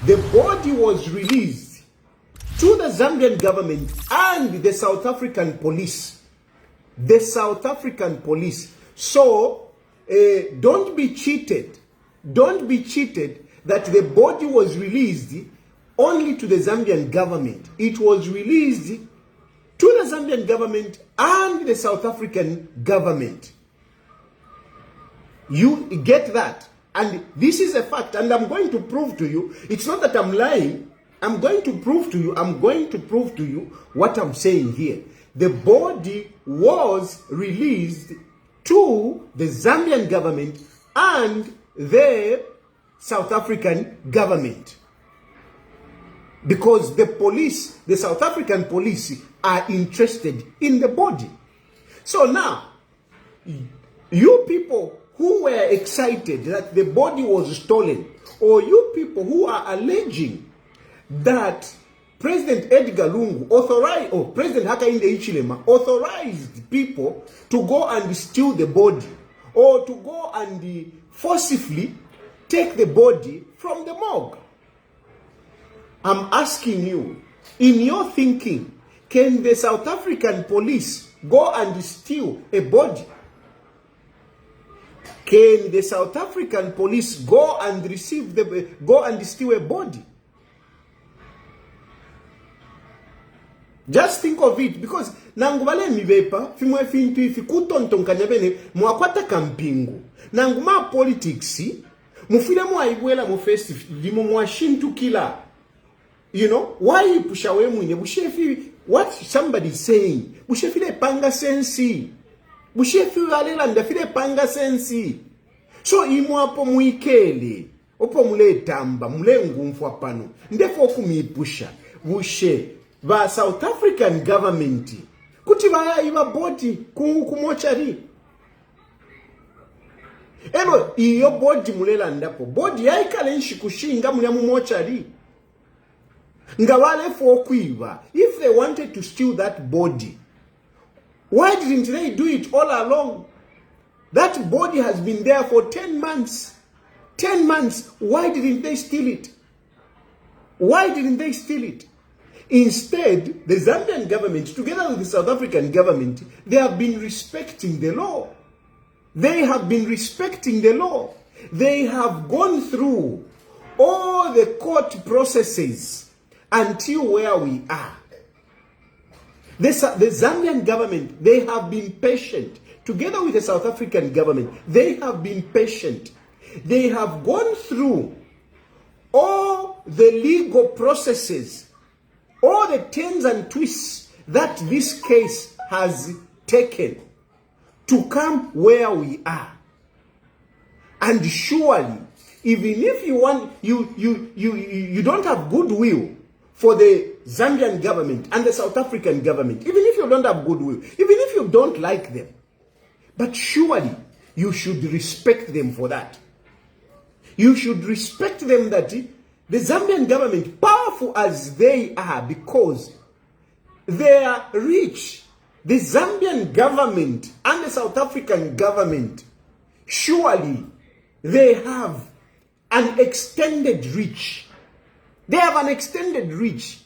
the body was released to the Zambian government and the South African police. The South African police. So, don't be cheated. Don't be cheated that the body was released only to the Zambian government. It was released to the Zambian government and the South African government. You get that? And this is a fact, and I'm going to prove to you. It's not that I'm lying. I'm going to prove to you what I'm saying here. The body was released to the Zambian government and the South African government. Because the police, the South African police, are interested in the body. So now, you people who were excited that the body was stolen, or you people who are alleging that President Edgar Lungu authorized, or President Hakainde Hichilema authorized people to go and steal the body, or to go and forcibly take the body from the morgue. I'm asking you, in your thinking, can the South African police go and steal a body? Can the South African police go and steal a body? Just think of it, because nangubale mibepa fimwe fintu ifi kutontonkanya bene mwakwata kampingu nanguma politics mufile mwaibwela mu first limo mwashintu kila. You know, why pusha we mwine bushefi what somebody is saying bushefile panga sensi bushefi walela ndafile panga sensi. So imwapo muikele opo mule tamba mule ngumfu apano ndefo kumipusha bushe ba South African government kuti baya iba body ku mortuary. Eno iyo body mulela ndapo body yaikale nshikushinga mule mu mortuary. Ngawale for kwiba, if they wanted to steal that body, why didn't they do it all along? That body has been there for 10 months. 10 months. Why didn't they steal it? Why didn't they steal it? Instead, the Zambian government, together with the South African government, they have been respecting the law. They have been respecting the law. They have gone through all the court processes until where we are. The Zambian government, they have been patient. Together with the South African government, they have been patient. They have gone through all the legal processes, all the turns and twists that this case has taken to come where we are. And surely, even if you want, you don't have goodwill for the Zambian government and the South African government, even if you don't have goodwill, even if you don't like them, but surely you should respect them for that. You should respect them that the Zambian government, powerful as they are because they are rich, the Zambian government and the South African government, surely they have an extended reach. They have an extended reach.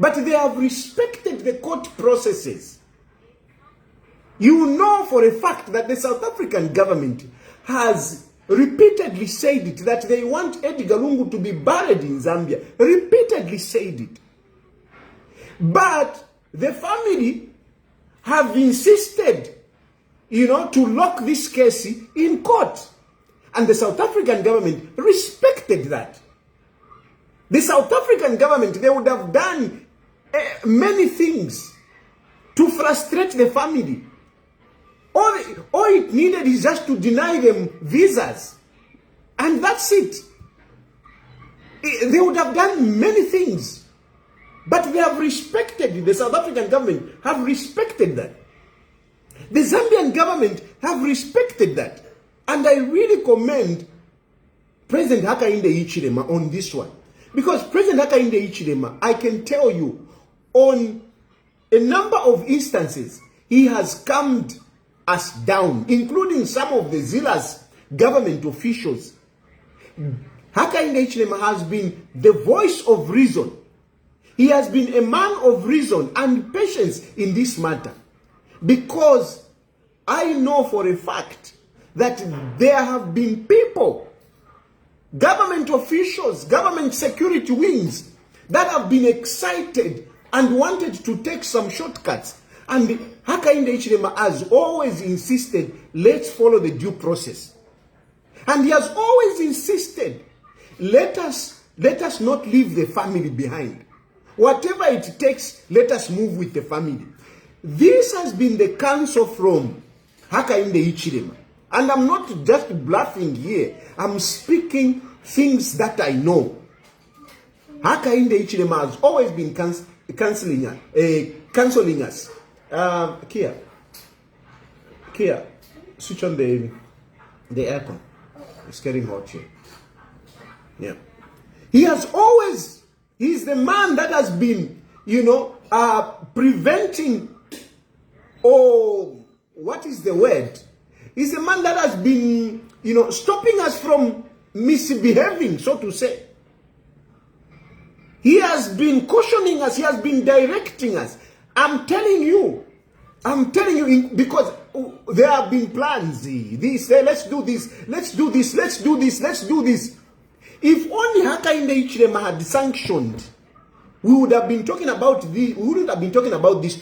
But they have respected the court processes. You know for a fact that the South African government has repeatedly said it, that they want Edgar Lungu to be buried in Zambia. Repeatedly said it. But the family have insisted, to lock this case in court. And the South African government respected that. The South African government, they would have done many things to frustrate the family. All it needed is just to deny them visas. And that's it. They would have done many things. But they have respected, the South African government have respected that. The Zambian government have respected that. And I really commend President Hakainde Hichilema on this one. Because President Hakainde Hichilema, I can tell you, on a number of instances, he has calmed us down, including some of the zealous government officials. Hakainde Hichilema has been the voice of reason. He has been a man of reason and patience in this matter. Because I know for a fact that there have been people, government officials, government security wings, that have been excited and wanted to take some shortcuts. And Hakainde Hichilema has always insisted, let's follow the due process. And he has always insisted, let us not leave the family behind. Whatever it takes, let us move with the family. This has been the counsel from Hakainde Hichilema. And I'm not just bluffing here. I'm speaking things that I know. Hakainde Hichilema has always been counseling us. Kia, switch on the aircon. It's getting hot here. Yeah. He's the man that has been, preventing, what is the word? He's the man that has been, stopping us from misbehaving, so to say. He has been cautioning us. He has been directing us. I'm telling you, because there have been plans. Let's do this. If only Hakainde Hichilema had sanctioned, we would have been talking about this. We wouldn't have been talking about this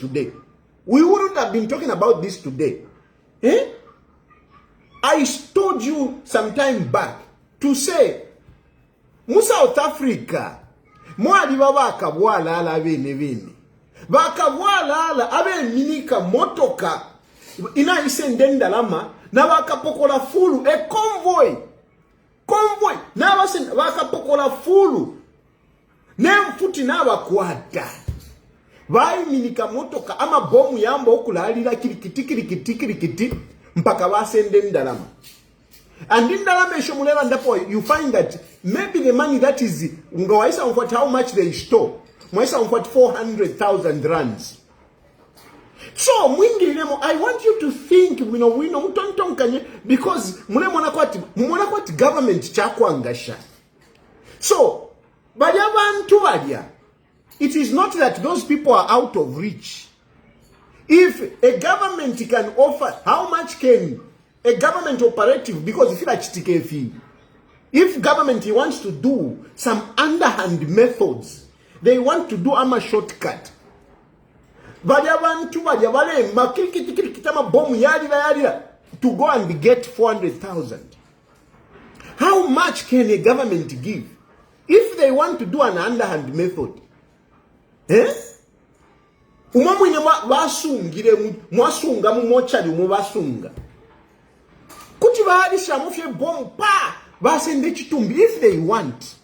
today. I told you some time back to say, mu South Africa, mwali babakabwala ala bene. Bakabwala ala abe minika motoka ina isendenda lama na bakapokola fulu convoy na bakapokola fulu nemfuti na bakwata bayi minika motoka ama bomu yamba okulalira kirikiti mpaka basendenda lama. And in Dalameshomulela ndapo, you find that maybe the money that is how much they store. Mwaisa 400,000 rands. So I want you to think, because mwana government chakwangasha. So it is not that those people are out of reach. If a government can offer, how much can a government operative, because if government wants to do some underhand methods, they want to do a shortcut. To go and get 400,000. How much can a government give if they want to do an underhand method? Mwasunga mu mortuary mubasunga. Kuti baalisha mufye bomb pa basende chitumbi if they want.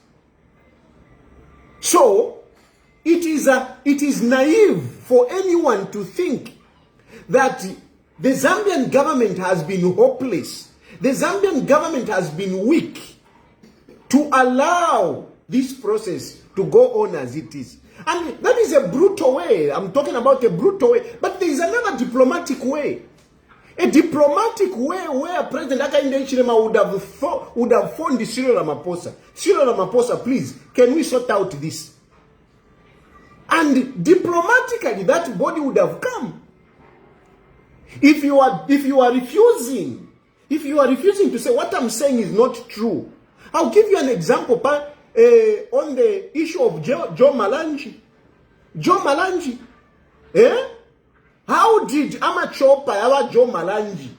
So it is naive for anyone to think that the Zambian government has been hopeless. The Zambian government has been weak to allow this process to go on as it is. And that is a brutal way. I'm talking about a brutal way. But there is another diplomatic way. A diplomatic way where President Hakainde Hichilema would have phoned Cyril Ramaphosa. Cyril Ramaphosa, please, can we sort out this? And diplomatically, that body would have come. If you are refusing to say what I'm saying is not true, I'll give you an example on the issue of Joe Malanji. Joe Malanji, how did Amachopa Joe Malanji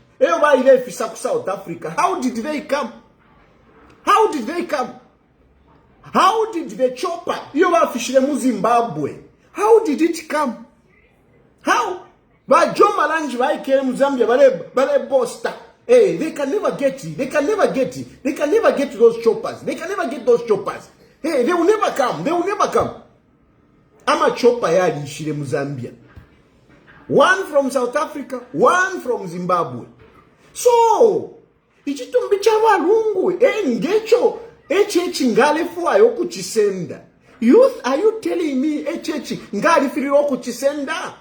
South Africa? How did they come? How did the chopper Zimbabwe? How did it come? How? But Joe Malanji came Zambia, Bale Bosta. Hey, they can never get it. They can never get those choppers. Hey, they will never come. Ama chopper yali ishire mu Zambia. One from South Africa, one from Zimbabwe. So, ichitumbi chava Lungu, ngecho, echechi ngalefu ayoku chisenda. Youth, are you telling me echechi ngalifiri oku chisenda?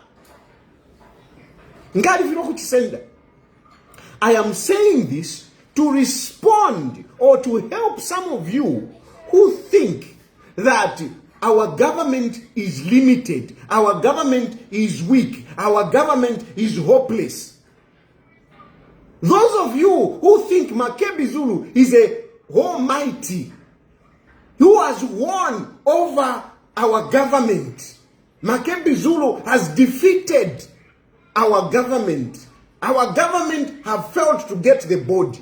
I am saying this to respond or to help some of you who think that our government is limited, our government is weak, our government is hopeless. Those of you who think Makebi Zulu is a almighty, who has won over our government. Makebi Zulu has defeated our government. Our government have failed to get the body.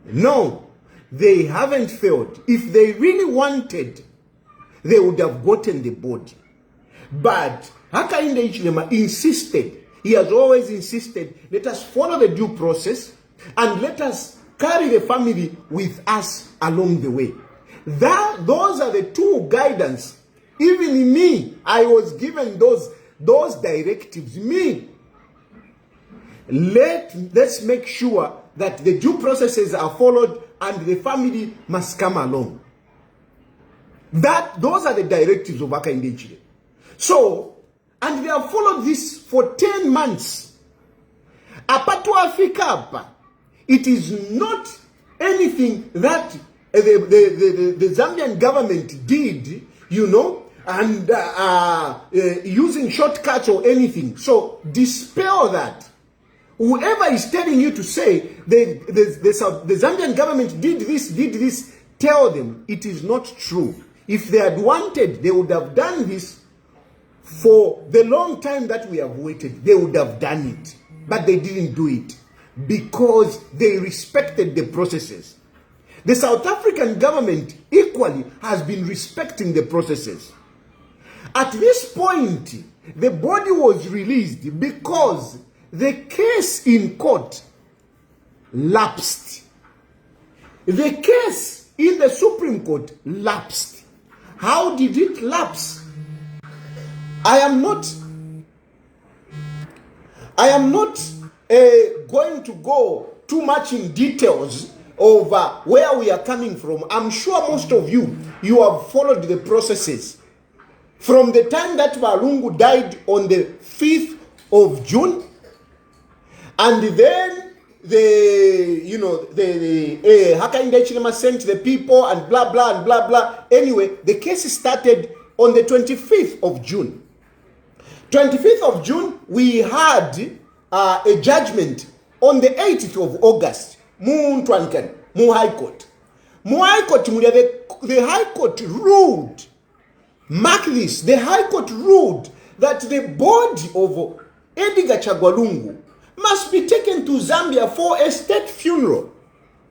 No, they haven't failed. If they really wanted, they would have gotten the body. But Hakainde Hichilema insisted, he has always insisted, let us follow the due process and let us carry the family with us along the way. Those are the two guidance. Even me, I was given those directives. Me, let's make sure that the due processes are followed and the family must come along. Those are the directives of Hakainde Hichilema. So, and they have followed this for 10 months. Apatu Africa, it is not anything that the Zambian government did, you know, and using shortcuts or anything. So dispel that. Whoever is telling you to say the Zambian government did this, tell them it is not true. If they had wanted, they would have done this for the long time that we have waited. They would have done it. But they didn't do it because they respected the processes. The South African government equally has been respecting the processes. At this point, the body was released because the case in court lapsed. The case in the Supreme Court lapsed. How did it lapse? I am not going to go too much in details of where we are coming from. I'm sure most of you have followed the processes. From the time that Lungu died on the 5th of June, and then the Hakainde Hichilema sent the people and blah, blah, and blah, blah. Anyway, the case started on the 25th of June. 25th of June, we had a judgment on the 8th of August. Mu High Court. The High Court ruled, mark this, the High Court ruled that the body of Edgar Lungu must be taken to Zambia for a state funeral.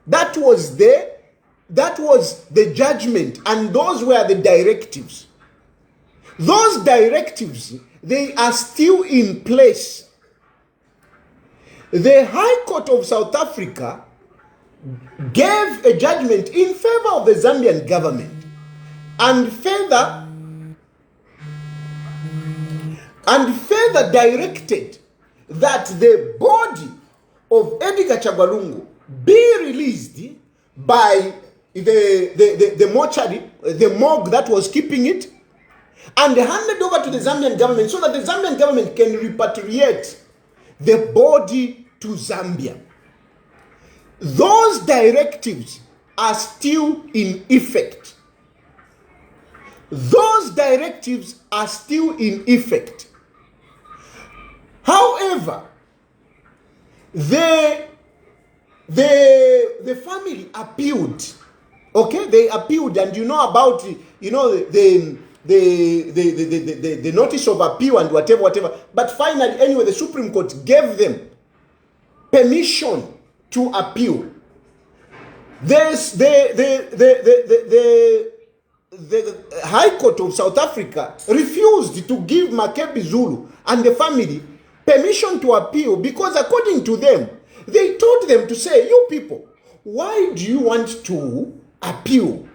That was the judgment, and those were the directives. Those directives, they are still in place. The High Court of South Africa gave a judgment in favor of the Zambian government and further directed that the body of Edgar Lungu be released by the mortuary, the morgue that was keeping it, and handed over to the Zambian government so that the Zambian government can repatriate the body to Zambia. Those directives are still in effect. Those directives are still in effect. However, the family appealed. Okay, they appealed, and you know about the notice of appeal and whatever. But finally, anyway, the Supreme Court gave them permission to appeal. The High Court of South Africa refused to give Makebi Zulu and the family permission to appeal because, according to them, they told them to say, you people, why do you want to appeal?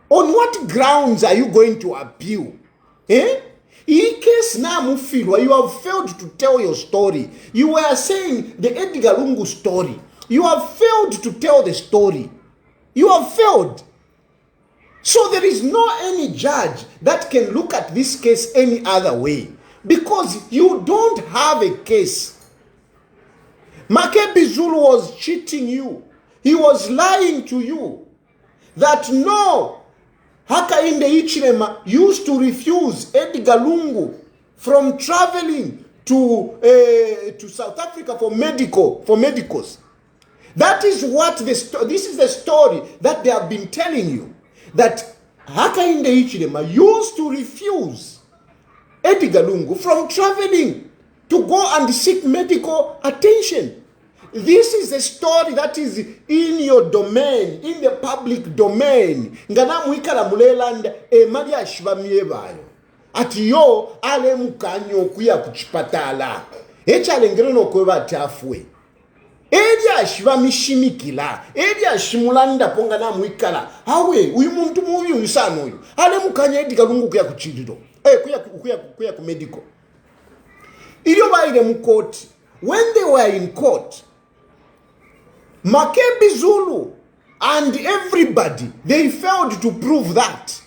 On what grounds are you going to appeal? In case now you have failed to tell your story. You were saying the Edgar Lungu story. You have failed to tell the story. You have failed. So there is no any judge that can look at this case any other way, because you don't have a case. Makebi Zulu was cheating you. He was lying to you that no, Hakainde Hichilema used to refuse Edgar Lungu from traveling to South Africa for medicals. That is what this is the story that they have been telling you, that Hakainde Hichilema used to refuse Edgar Lungu from traveling to go and seek medical attention. This is a story that is in your domain, in the public domain. Ngana mwikala mulelanda mali ashibamye bayo. Ati yo ale mukanyo kuya kuchipatala. Echalengero no kweba tafwe. Eri ashibamishimikila. Eri ashimulanda ponga na mwikala. Hawe uyu muntu mubi uyusano uyu. Ale mukanya Edgar Lungu kuya kuchidiro. Kuya ku medical. Iliyo baile mu court. When they were in court, Makebi Zulu and everybody, they failed to prove that.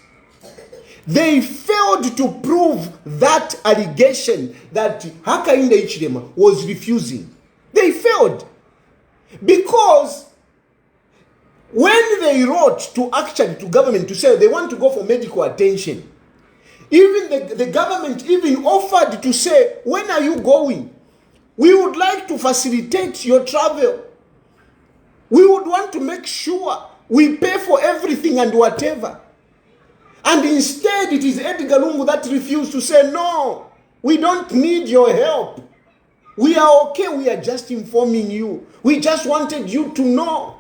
They failed to prove that allegation that Hakainde Hichilema was refusing. They failed. Because when they wrote to government to say they want to go for medical attention, even the government even offered to say, when are you going? We would like to facilitate your travel. We would want to make sure we pay for everything and whatever. And instead, it is Edgar Lungu that refused to say, no, we don't need your help. We are okay. We are just informing you. We just wanted you to know.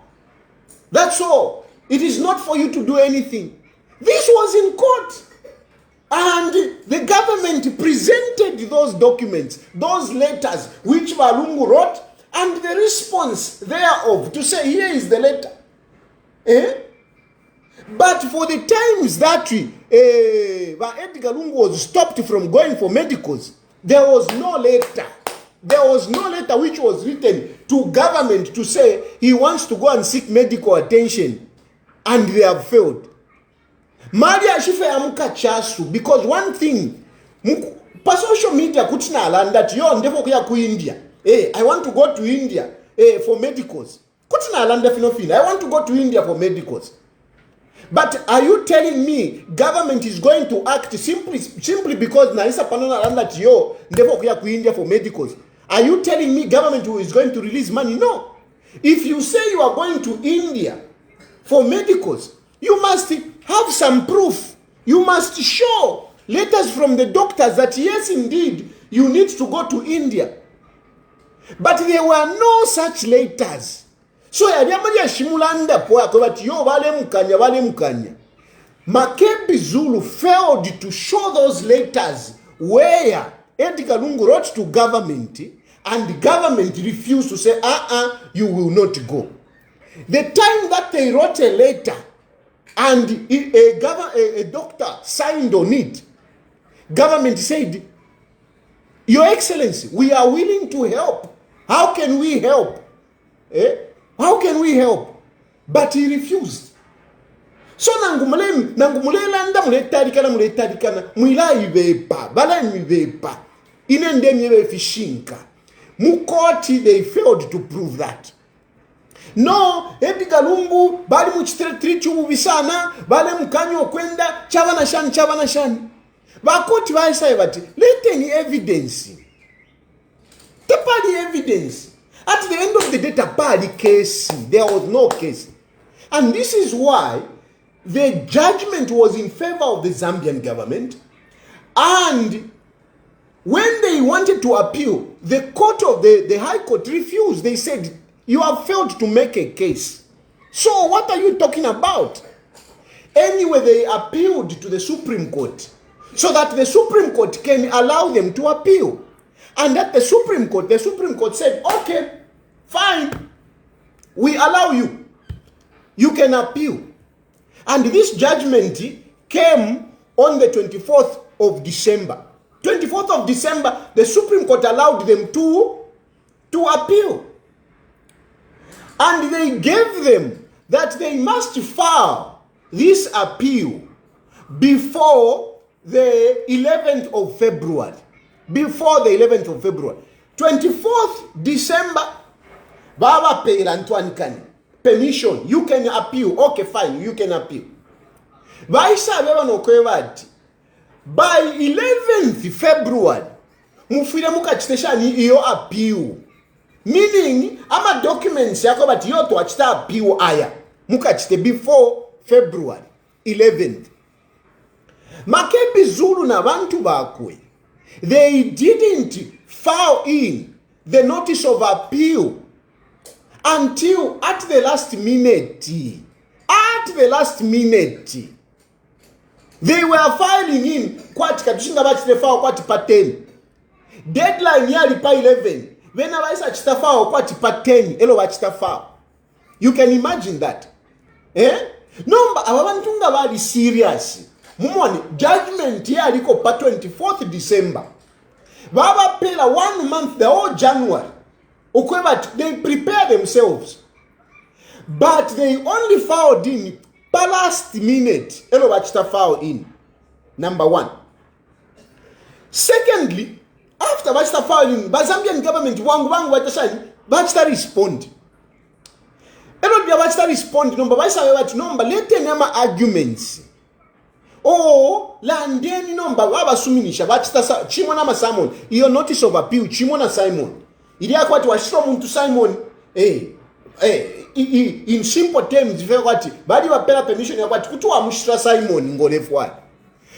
That's all. It is not for you to do anything. This was in court. And the government presented those documents, those letters, which Lungu wrote, and the response thereof to say, here is the letter. But for the times that Edgar Lungu was stopped from going for medicals, there was no letter. There was no letter which was written to government to say he wants to go and seek medical attention, and they have failed. Maria Shife amuka chasu, because one thing, pa social media kutina alan that yo ndefo kuya ku India. I want to go to India for medicals. Kutina alan definitely. I want to go to India for medicals. But are you telling me government is going to act simply because naisa panona alan that yo ndefo kuya ku India for medicals? Are you telling me government who is going to release money? No. If you say you are going to India for medicals, you must have some proof. You must show letters from the doctors that yes, indeed, you need to go to India. But there were no such letters. So yadamaja shimulanda poa kwati yo wale mukanya. Makebi Zulu failed to show those letters where Edgar Lungu wrote to government, and the government refused to say, you will not go. The time that they wrote a letter and a doctor signed on it, government said, Your Excellency, we are willing to help. How can we help? How can we help? But he refused. So nangumulela nda muletarikana mwila ibepa bala ibepa inende myewe fishinka mukoti. They failed to prove that. No, Edgar Lungu bali muchitretri chububisana bale mkanyo kwenda chavana shani bakoti baisai bati let any evidence tapali evidence. At the end of the day, tapali case, there was no case. And this is why the judgment was in favor of the Zambian government. And when they wanted to appeal, the court of the High Court refused. They said, you have failed to make a case. So what are you talking about? Anyway, they appealed to the Supreme Court so that the Supreme Court can allow them to appeal. And at the Supreme Court said, okay, fine, we allow you. You can appeal. And this judgment came on the 24th of December. 24th of December, the Supreme Court allowed them to appeal. And they gave them that they must file this appeal before the 11th of February. Before the 11th of February. 24th December, Baba Peir Antoine Kani. permission, you can appeal. Okay, fine, you can appeal. By 11th February, mufire mukachiteshani iyo appeal. Meaning, ama documents yako but yo to achita appeal aya. Mukachite before February 11th. Makebi Zulu na bantu bakwe. They didn't file in the notice of appeal until at the last minute. At the last minute. They were filing in kwati katushinga bachite file kwati pa 10. Deadline yali pa 11. When I say chita file kwati pa 10, elo bachita file. You can imagine that. Number ababantunga bali serious. Mumoni judgment yali ko pa 24th December. Baba pela 1 month the whole January. But they prepare themselves. But they only filed in pa last minute. Elo bachita file in. Number 1. Secondly, after bachita file in, Zambian government wangu bachita respond. Elo dia bachita respond number number lete nyama arguments. Oh, landeni nomba waba suminisha bachita chimona ma Simon. Iyo notice of appeal chimona Simon. Ili akwati washiro muntu Simon in simple terms kwati badi wapela permission yakwati kuti wamushira Simon ngolefwa.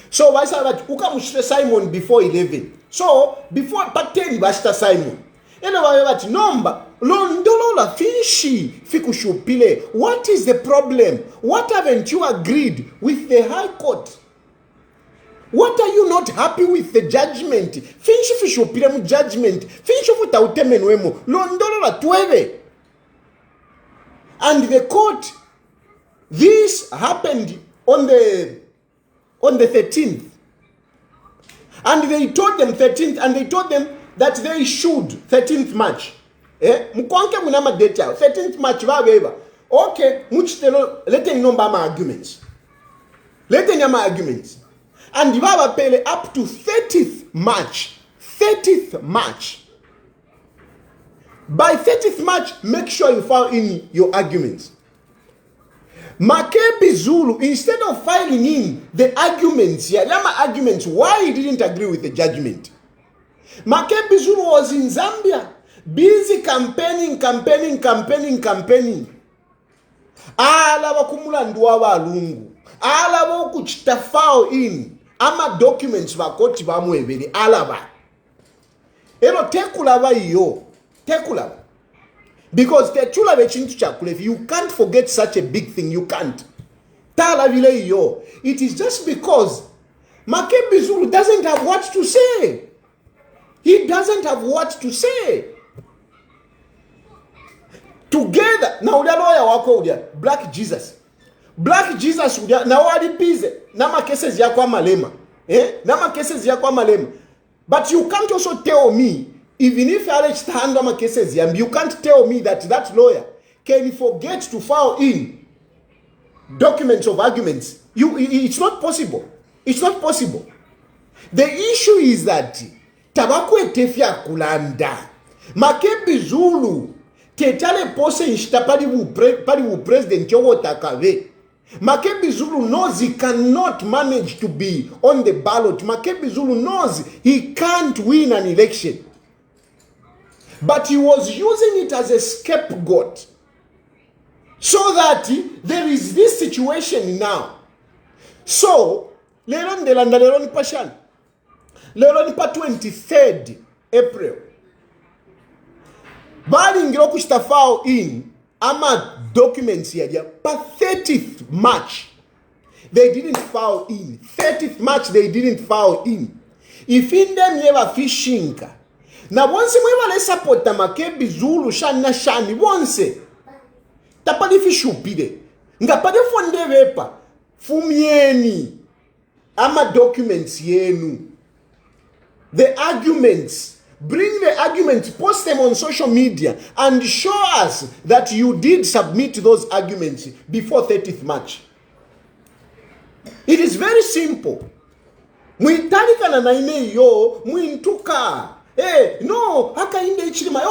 So wasa bati ukamushira Simon before 11. So before pateni bashita Simon. Ene wawe bati nomba londolola fishi fikushupile. What is the problem? What haven't you agreed with the High Court? What are you not happy with the judgment? Fishi fishupile mu judgment. Fishi futa utemenwemo. Londolola tuwe. And the court, this happened on the 13th. And they told them 13th, and they told them that they should 13th March. Mkwanke munama date out 13th March wabeba. Okay, muchitelo lete nomba ma arguments. Lete nyama arguments. And baba pele up to 30th March. 30th March. By 30th March, make sure you file in your arguments. Makebi Zulu, instead of filing in the arguments, why he didn't agree with the judgment. Makebi Zulu was in Zambia, busy campaigning. Alaba kumula nduwa Lungu. Alaba kuchita file in. Ama documents bakoti bamwebele. Alaba. Elo tekulaba iyo. Tekula. Because techula bechintu chakule. You can't forget such a big thing. You can't. Tala vile yo. It is just because Makebi Zulu doesn't have what to say. He doesn't have what to say. Together. Now udia lawyer wako udia. Black Jesus. Black Jesus udia. Na wadi pize. Nama cases ya kwa malema. Nama cases ya kwa malema. But you can't also tell me, even if I stand on my cases, you can't tell me that that lawyer can forget to file in documents of arguments. It's not possible. It's not possible. The issue is that tabakwe tefia kulanda. Makebi Zulu tetale pose inshita pali wu president yowo takave. Makebi Zulu knows he cannot manage to be on the ballot. Makebi Zulu knows he can't win an election. But he was using it as a scapegoat. So that there is this situation now. So, leron pashan. Leron pa 23rd April. Bali ngiro kushitafao in ama documents here pa 30th March. They didn't file in. 30th March they didn't file in. If in them yeva fishinka. Na once mwe le support Makebi Zulu shani once tapadi fishupide nga pade fonde vepa fumieni ama documents yenu, the arguments, bring the arguments, post them on social media and show us that you did submit those arguments before 30th March. It is very simple. Mwitalika na naine yo mwintuka Hey, no, Hakainde Chilima,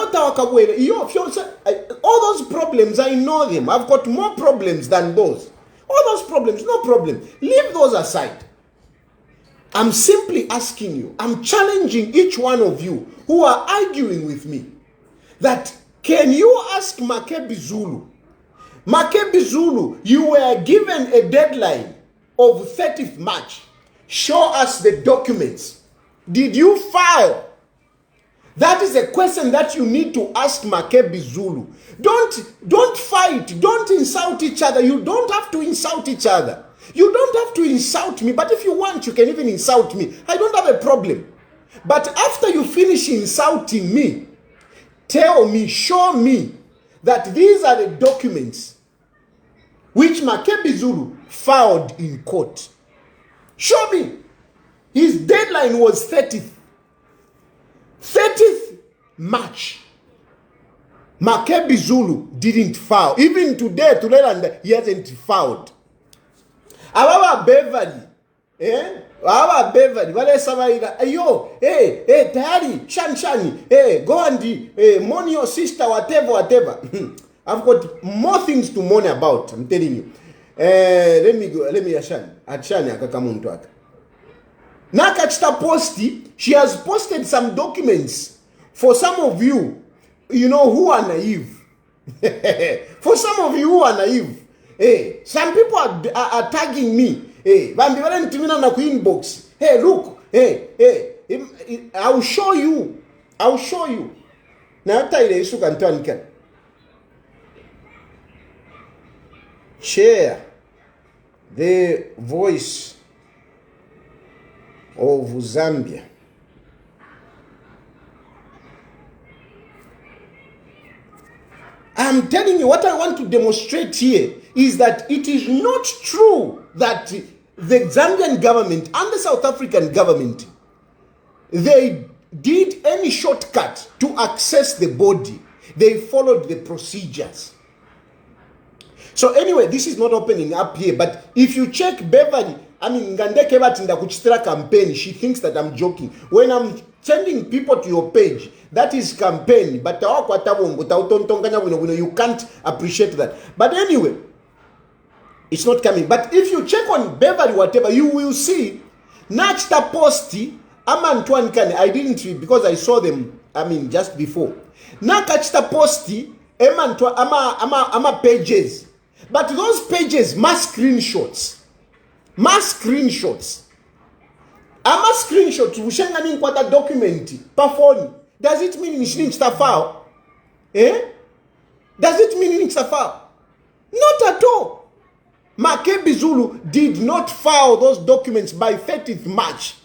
all those problems, I know them. I've got more problems than those. All those problems, no problem. Leave those aside. I'm simply asking you, I'm challenging each one of you who are arguing with me that can you ask Makebi Zulu? Makebi Zulu, you were given a deadline of 30th March. Show us the documents. Did you file? That is a question that you need to ask Makebi Zulu. Don't fight. Don't insult each other. You don't have to insult each other. You don't have to insult me. But if you want, you can even insult me. I don't have a problem. But after you finish insulting me, tell me, show me that these are the documents which Makebi Zulu filed in court. Show me. His deadline was 30th March. Makebi Zulu didn't file. Even today, he hasn't filed. Ababa Beverly, Ababa Beverly, wale sabaida, Tayali, Shani, go and mourn your sister, whatever. I've got more things to mourn about, I'm telling you. Let me Ashani akakamuntu aka. Nakachinda posti, she has posted some documents for some of you, who are naive. For some of you who are naive. Some people are tagging me. Inbox. Hey, look. I'll show you. Now, share the voice of Zambia. I'm telling you, what I want to demonstrate here is that it is not true that the Zambian government and the South African government, they did any shortcut to access the body. They followed the procedures. So anyway, this is not opening up here, but if you check Beverly, Ngandeke Batinda Kuchitira campaign, she thinks that I'm joking. When I'm sending people to your page, that is campaign, but you can't appreciate that. But anyway, it's not coming. But if you check on Beverly, whatever, you will see Nachta Posti, Amantuan Kane. I didn't read because I saw them, just before. Nakachita Posti, Ama pages. But those pages, mass screenshots. Ama screenshots, Ushangani Kwata document, perform. Does it mean it's a file? Does it mean it's a file? Not at all. Makebi Zulu did not file those documents by 30th March.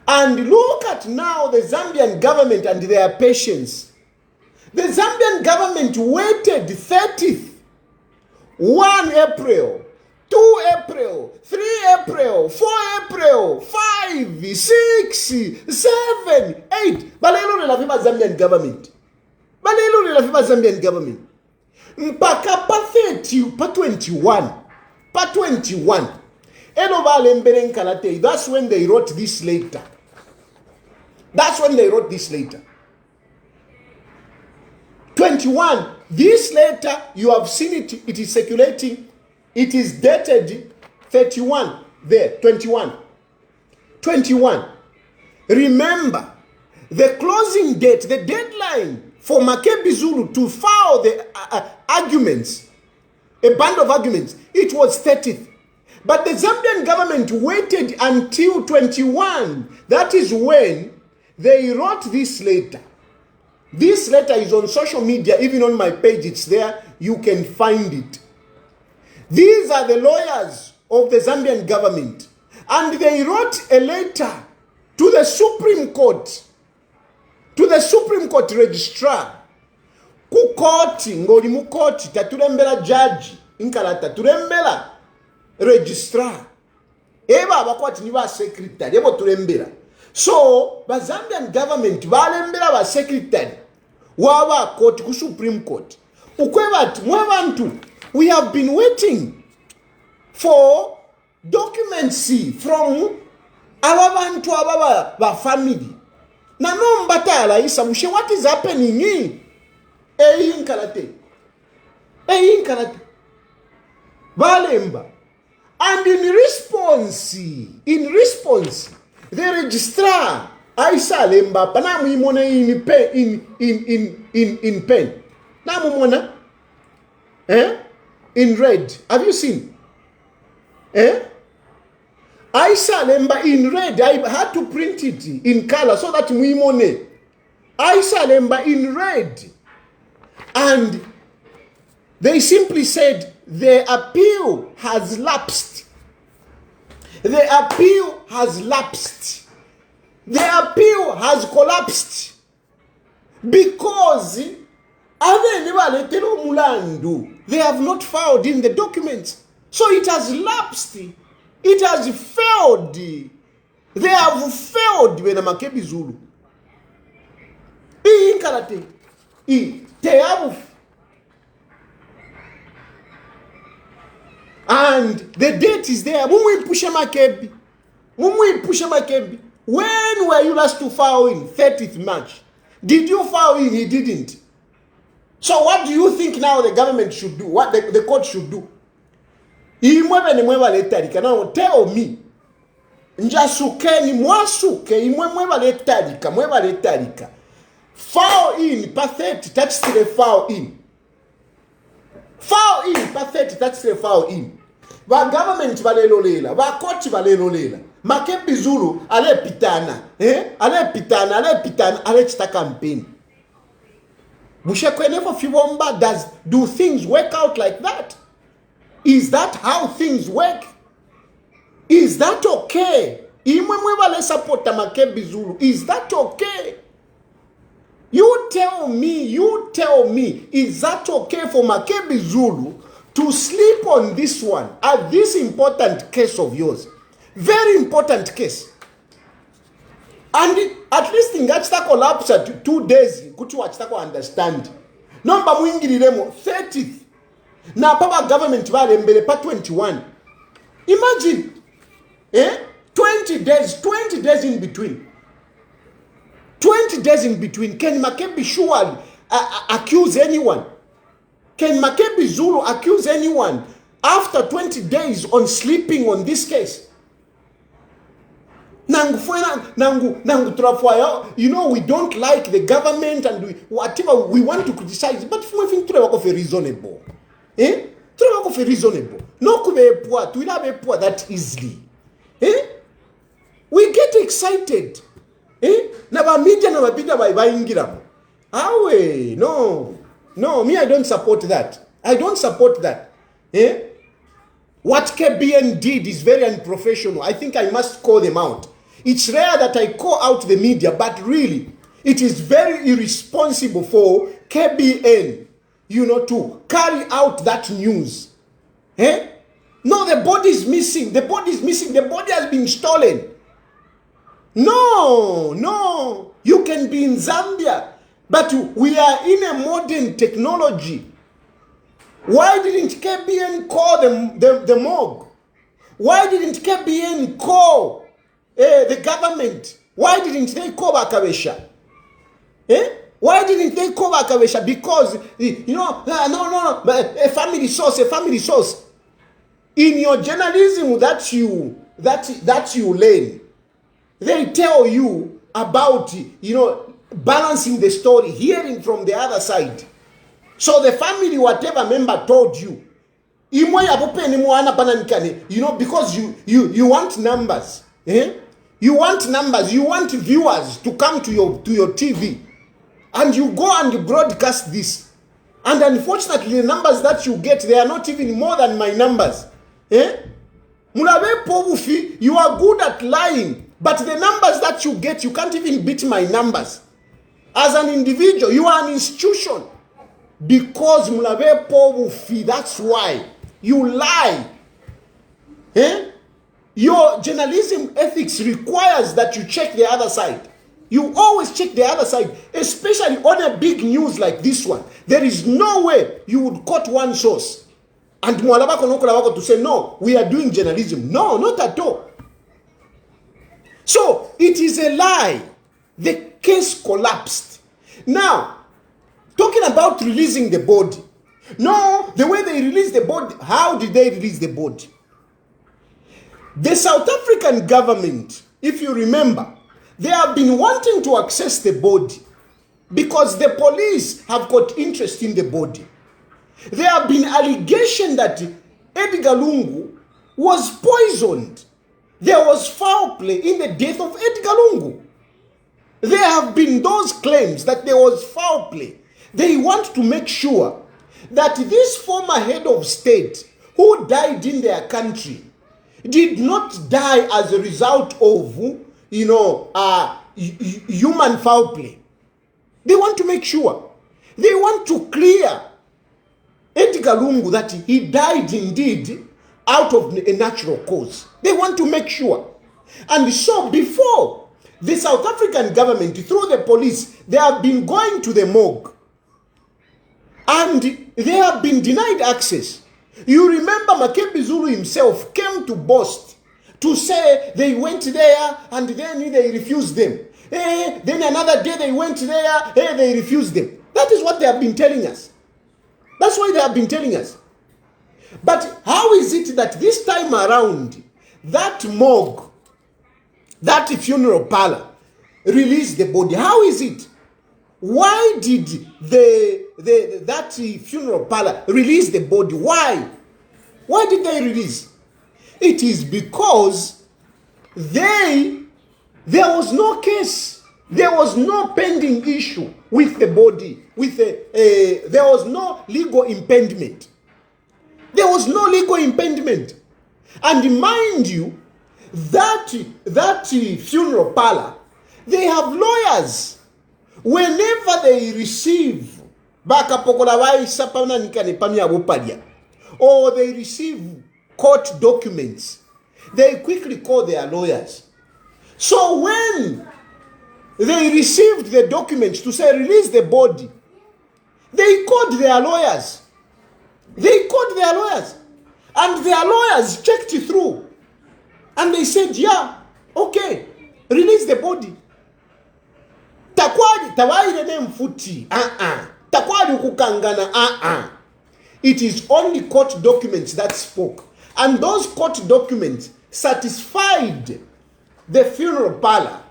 And look at now the Zambian government and their patience. The Zambian government waited 30th, 1 April, 2 April, 3 April, 4 April, 5, 6, 7, 8. Balelo le la fiba Zambian government. Balelo le la fiba Zambian government. Mpaka pa 30, pa 21. Pa 21. Elo ba lembere nkalate. That's when they wrote this letter. 21. This letter, you have seen it. It is circulating. It is dated 31. There, 21. 21. Remember, the closing date, the deadline for Makebi Zulu to file the arguments, a band of arguments, it was 30th. But the Zambian government waited until 21. That is when they wrote this letter. This letter is on social media, even on my page, it's there. You can find it. These are the lawyers of the Zambian government. And they wrote a letter to the Supreme Court, registrar. Ku koti, ngoli mu koti, tatulembela judge, inkalata, tulembela registrar. Eba abakwati niba secretary, ebo tulembela. So, the Zambian government, balembela ba secretary, wawa court, ku Supreme Court. Ukwebat, mwabantu, we have been waiting for documents from our family. Na no mbatala isa mushe, what is happening in? Inkalate. Valemba. And in response, the registrar Aisa lemba panamu imona in pen. Namu mona in red. Have you seen? Aisa lemba in red. I had to print it in color so that we mone. Aisa lemba in red. And they simply said the appeal has lapsed. The appeal has lapsed. The appeal has collapsed because they have not filed in the documents. So it has lapsed. It has failed. They have failed when Makebi Zulu. In karate. They have. And the date is there. When we push Makebi. When were you last to file in? 30th March. Did you file in? He didn't. So what do you think now the government should do? What the court should do? Now tell me. File in, pathetic, that's the file in. File in, pathetic, that's the file in. Va government valelolela, va court valelolela. Makebi Zulu, ale pitana, ale chita campaign. Mushekwenefo Fibomba do things work out like that? Is that how things work? Is that okay? Imwe vale support Makebi Zulu. Is that okay? You tell me, is that okay for Makebi Zulu to sleep on this one, at this important case of yours? Very important case. And at least in Gachta collapse at 2 days, Kuchu Wachitako understand. Number mwingiliremo 30th. Na papa government vale mbele pa 21. Imagine, 20 days in between. 20 days in between. Can Makebi surely accuse anyone? Can Makebi Zulu accuse anyone after 20 days on sleeping on this case? You know, we don't like the government and whatever we want to criticize, but we think reasonable. Reasonable. No poor that easily. We get excited. No, me, I don't support that. What KBN did is very unprofessional. I think I must call them out. It's rare that I call out the media, but really, it is very irresponsible for KBN, to carry out that news. No, the body is missing. The body has been stolen. No. You can be in Zambia, but we are in a modern technology. Why didn't KBN call the morgue? Why didn't KBN call the government? Why didn't they call Bakabesha? Why didn't they call Bakabesha? Because, no, a family source. In your journalism that you learn, they tell you about, balancing the story, hearing from the other side. So the family, whatever member told you, because you want numbers. You want numbers, you want viewers to come to your TV. And you go and you broadcast this. And unfortunately, the numbers that you get, they are not even more than my numbers. You are good at lying. But the numbers that you get, you can't even beat my numbers. As an individual, you are an institution. Because that's why you lie. Your journalism ethics requires that you check the other side. You always check the other side, especially on a big news like this one. There is no way you would quote one source and to say, no, we are doing journalism. No, not at all. So it is a lie. the case collapsed. Now, talking about releasing the body. No, the way they released the body, how did they release the body? The South African government, if you remember, they have been wanting to access the body because the police have got interest in the body. There have been allegations that Edgar Lungu was poisoned. There was foul play in the death of Edgar Lungu. There have been those claims that there was foul play. They want to make sure that this former head of state who died in their country did not die as a result of, human foul play. They want to make sure. They want to clear Edgar Lungu that he died indeed out of a natural cause. They want to make sure. And so before, the South African government, through the police, they have been going to the morgue. And they have been denied access. You remember Makebi Zulu himself came to boast to say they went there and then they refused them. Then another day they went there, they refused them. That is what they have been telling us. That's why they have been telling us. But how is it that this time around, that morgue, that funeral parlor, released the body? How is it? Why did that funeral parlor release the body? Why? Why did they release? It is because there was no case. There was no pending issue with the body. There was no legal impediment. There was no legal impediment. And mind you, that funeral parlor, they have lawyers. Whenever they receive or they receive court documents, they quickly call their lawyers. So when they received the documents to say release the body, they called their lawyers. They called their lawyers. And their lawyers checked it through. And they said, yeah, okay, release the body. It is only court documents that spoke. And those court documents satisfied the funeral parlor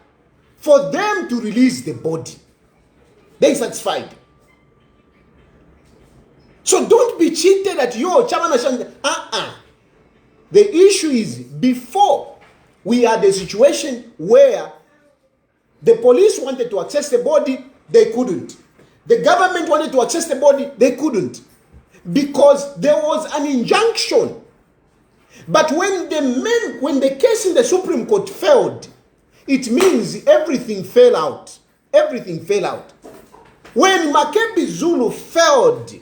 for them to release the body. They satisfied. So don't be cheated at your chamana. The issue is before we had a situation where the police wanted to access the body, they couldn't. The government wanted to access the body, they couldn't. Because there was an injunction. But when the case in the Supreme Court failed, it means everything fell out. Everything fell out. When Makebi Zulu failed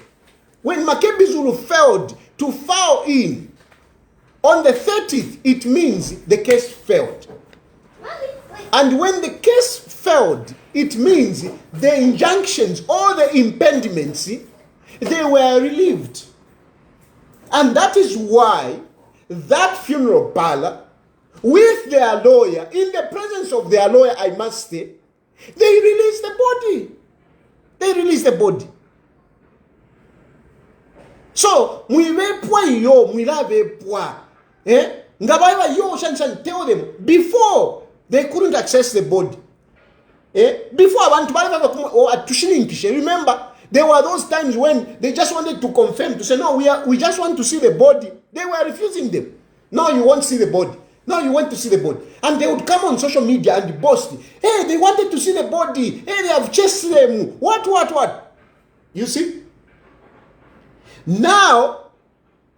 to file in on the 30th, it means the case failed. And when the case failed, it means the injunctions or the impediments, they were relieved. And that is why that funeral parlor, with their lawyer, in the presence of their lawyer, I must say, they released the body. They released the body. So, tell them, before they couldn't access the body. Remember, there were those times when they just wanted to confirm, to say, no, we just want to see the body. They were refusing them. No, you won't see the body. No, you want to see the body. And they would come on social media and boast. Hey, they wanted to see the body. Hey, they have chased them. What? You see? Now,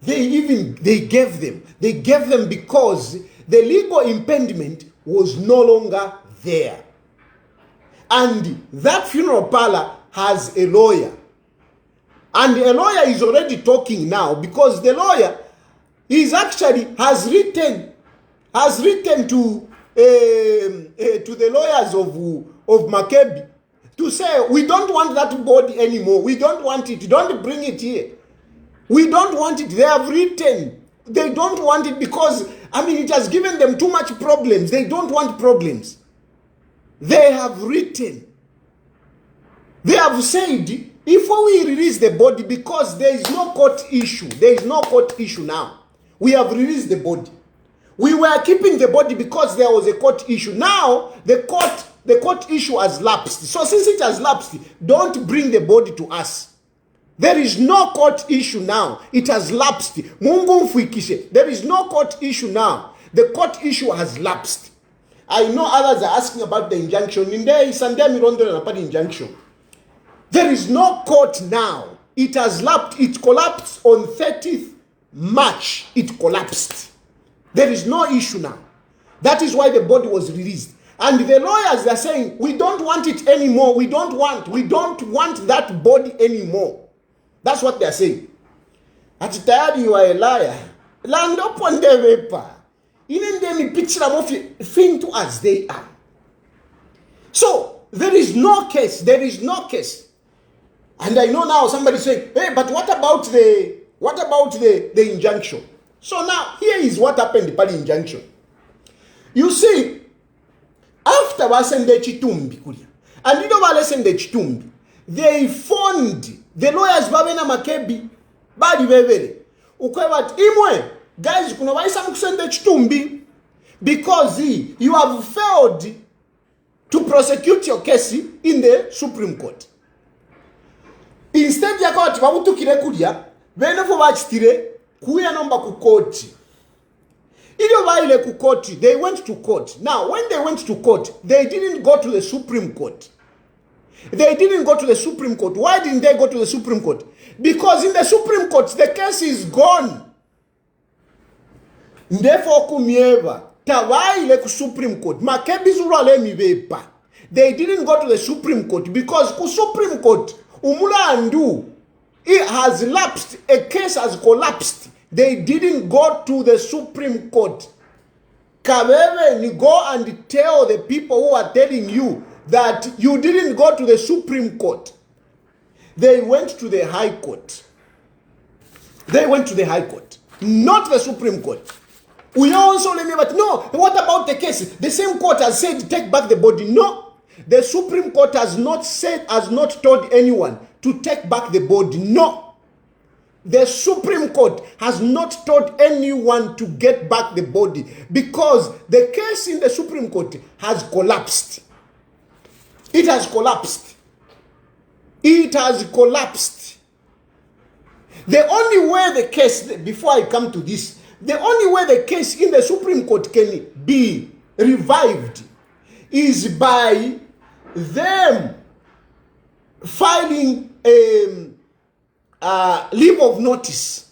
they gave them. They gave them because the legal impediment was no longer there. And that funeral parlor has a lawyer. And a lawyer is already talking now because the lawyer has written to the lawyers of Makebi to say, we don't want that body anymore. We don't want it. Don't bring it here. We don't want it. They have written. They don't want it because, it has given them too much problems. They don't want problems. they have written, they have said, if we release the body, because there is no court issue, there is no court issue now. We have released the body. We were keeping the body because there was a court issue. Now, the court issue has lapsed. So since it has lapsed, don't bring the body to us. There is no court issue now. It has lapsed. There is no court issue now. The court issue has lapsed. I know others are asking about the injunction. Injunction. There is no court now. It has lapsed. It collapsed on 30th March. It collapsed. There is no issue now. That is why the body was released. And the lawyers are saying, we don't want it anymore. We don't want that body anymore. That's what they are saying. At Tayali, you are a liar. Land up on the paper. In them picture them of thing to as they are. So there is no case. There is no case. And I know now somebody saying, hey, but what about the injunction? So now here is what happened by the injunction. You see, after wasende chitumbi kulia, and you know walesende chitumbi, they phoned the lawyers babena makebi badi bevele. Ukwebat imwe guys kuna waisa mkusende chitumbi because you have failed to prosecute your case in the Supreme Court. Instead ya kwa babutu kile kulia, benefo bachitire kuya nomba ku court. They went to court. Now, when they went to court, they didn't go to the Supreme Court. They didn't go to the Supreme Court. Why didn't they go to the Supreme Court? Because in the Supreme Court, the case is gone. Therefore, kumieva tawaile ku Supreme Court. Makebizurale mibepa. They didn't go to the Supreme Court because ku Supreme Court umulandu it has lapsed. A case has collapsed. They didn't go to the Supreme Court. Kabebe, you go and tell the people who are telling you that you didn't go to the Supreme Court. They went to the High Court. They went to the High Court, not the Supreme Court. We also remember, no, what about the case? The same court has said take back the body. No, the Supreme Court has not told anyone to take back the body. No. The Supreme Court has not told anyone to get back the body because the case in the Supreme Court has collapsed. It has collapsed. It has collapsed. The only way the case, before I come to this, the only way the case in the Supreme Court can be revived is by them filing a leave of notice.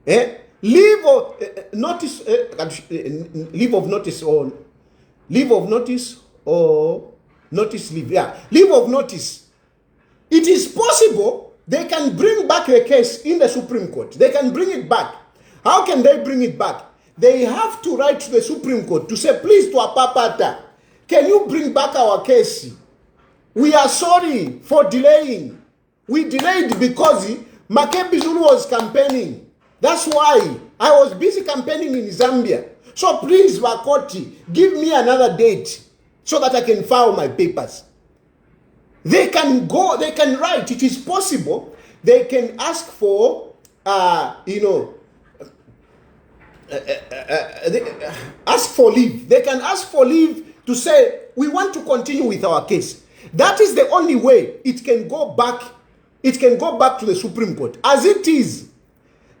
Leave of notice or notice leave. Yeah, leave of notice. It is possible they can bring back the case in the Supreme Court. They can bring it back. How can they bring it back? They have to write to the Supreme Court to say, please, to Apapata, can you bring back our case? We are sorry for delaying. We delayed because Makebi Zulu was campaigning. That's why I was busy campaigning in Zambia. So please, Wakoti, give me another date so that I can file my papers. They can go, they can write. It is possible. They can ask for, ask for leave. They can ask for leave to say, we want to continue with our case. That is the only way it can go back. It can go back to the Supreme Court. As it is,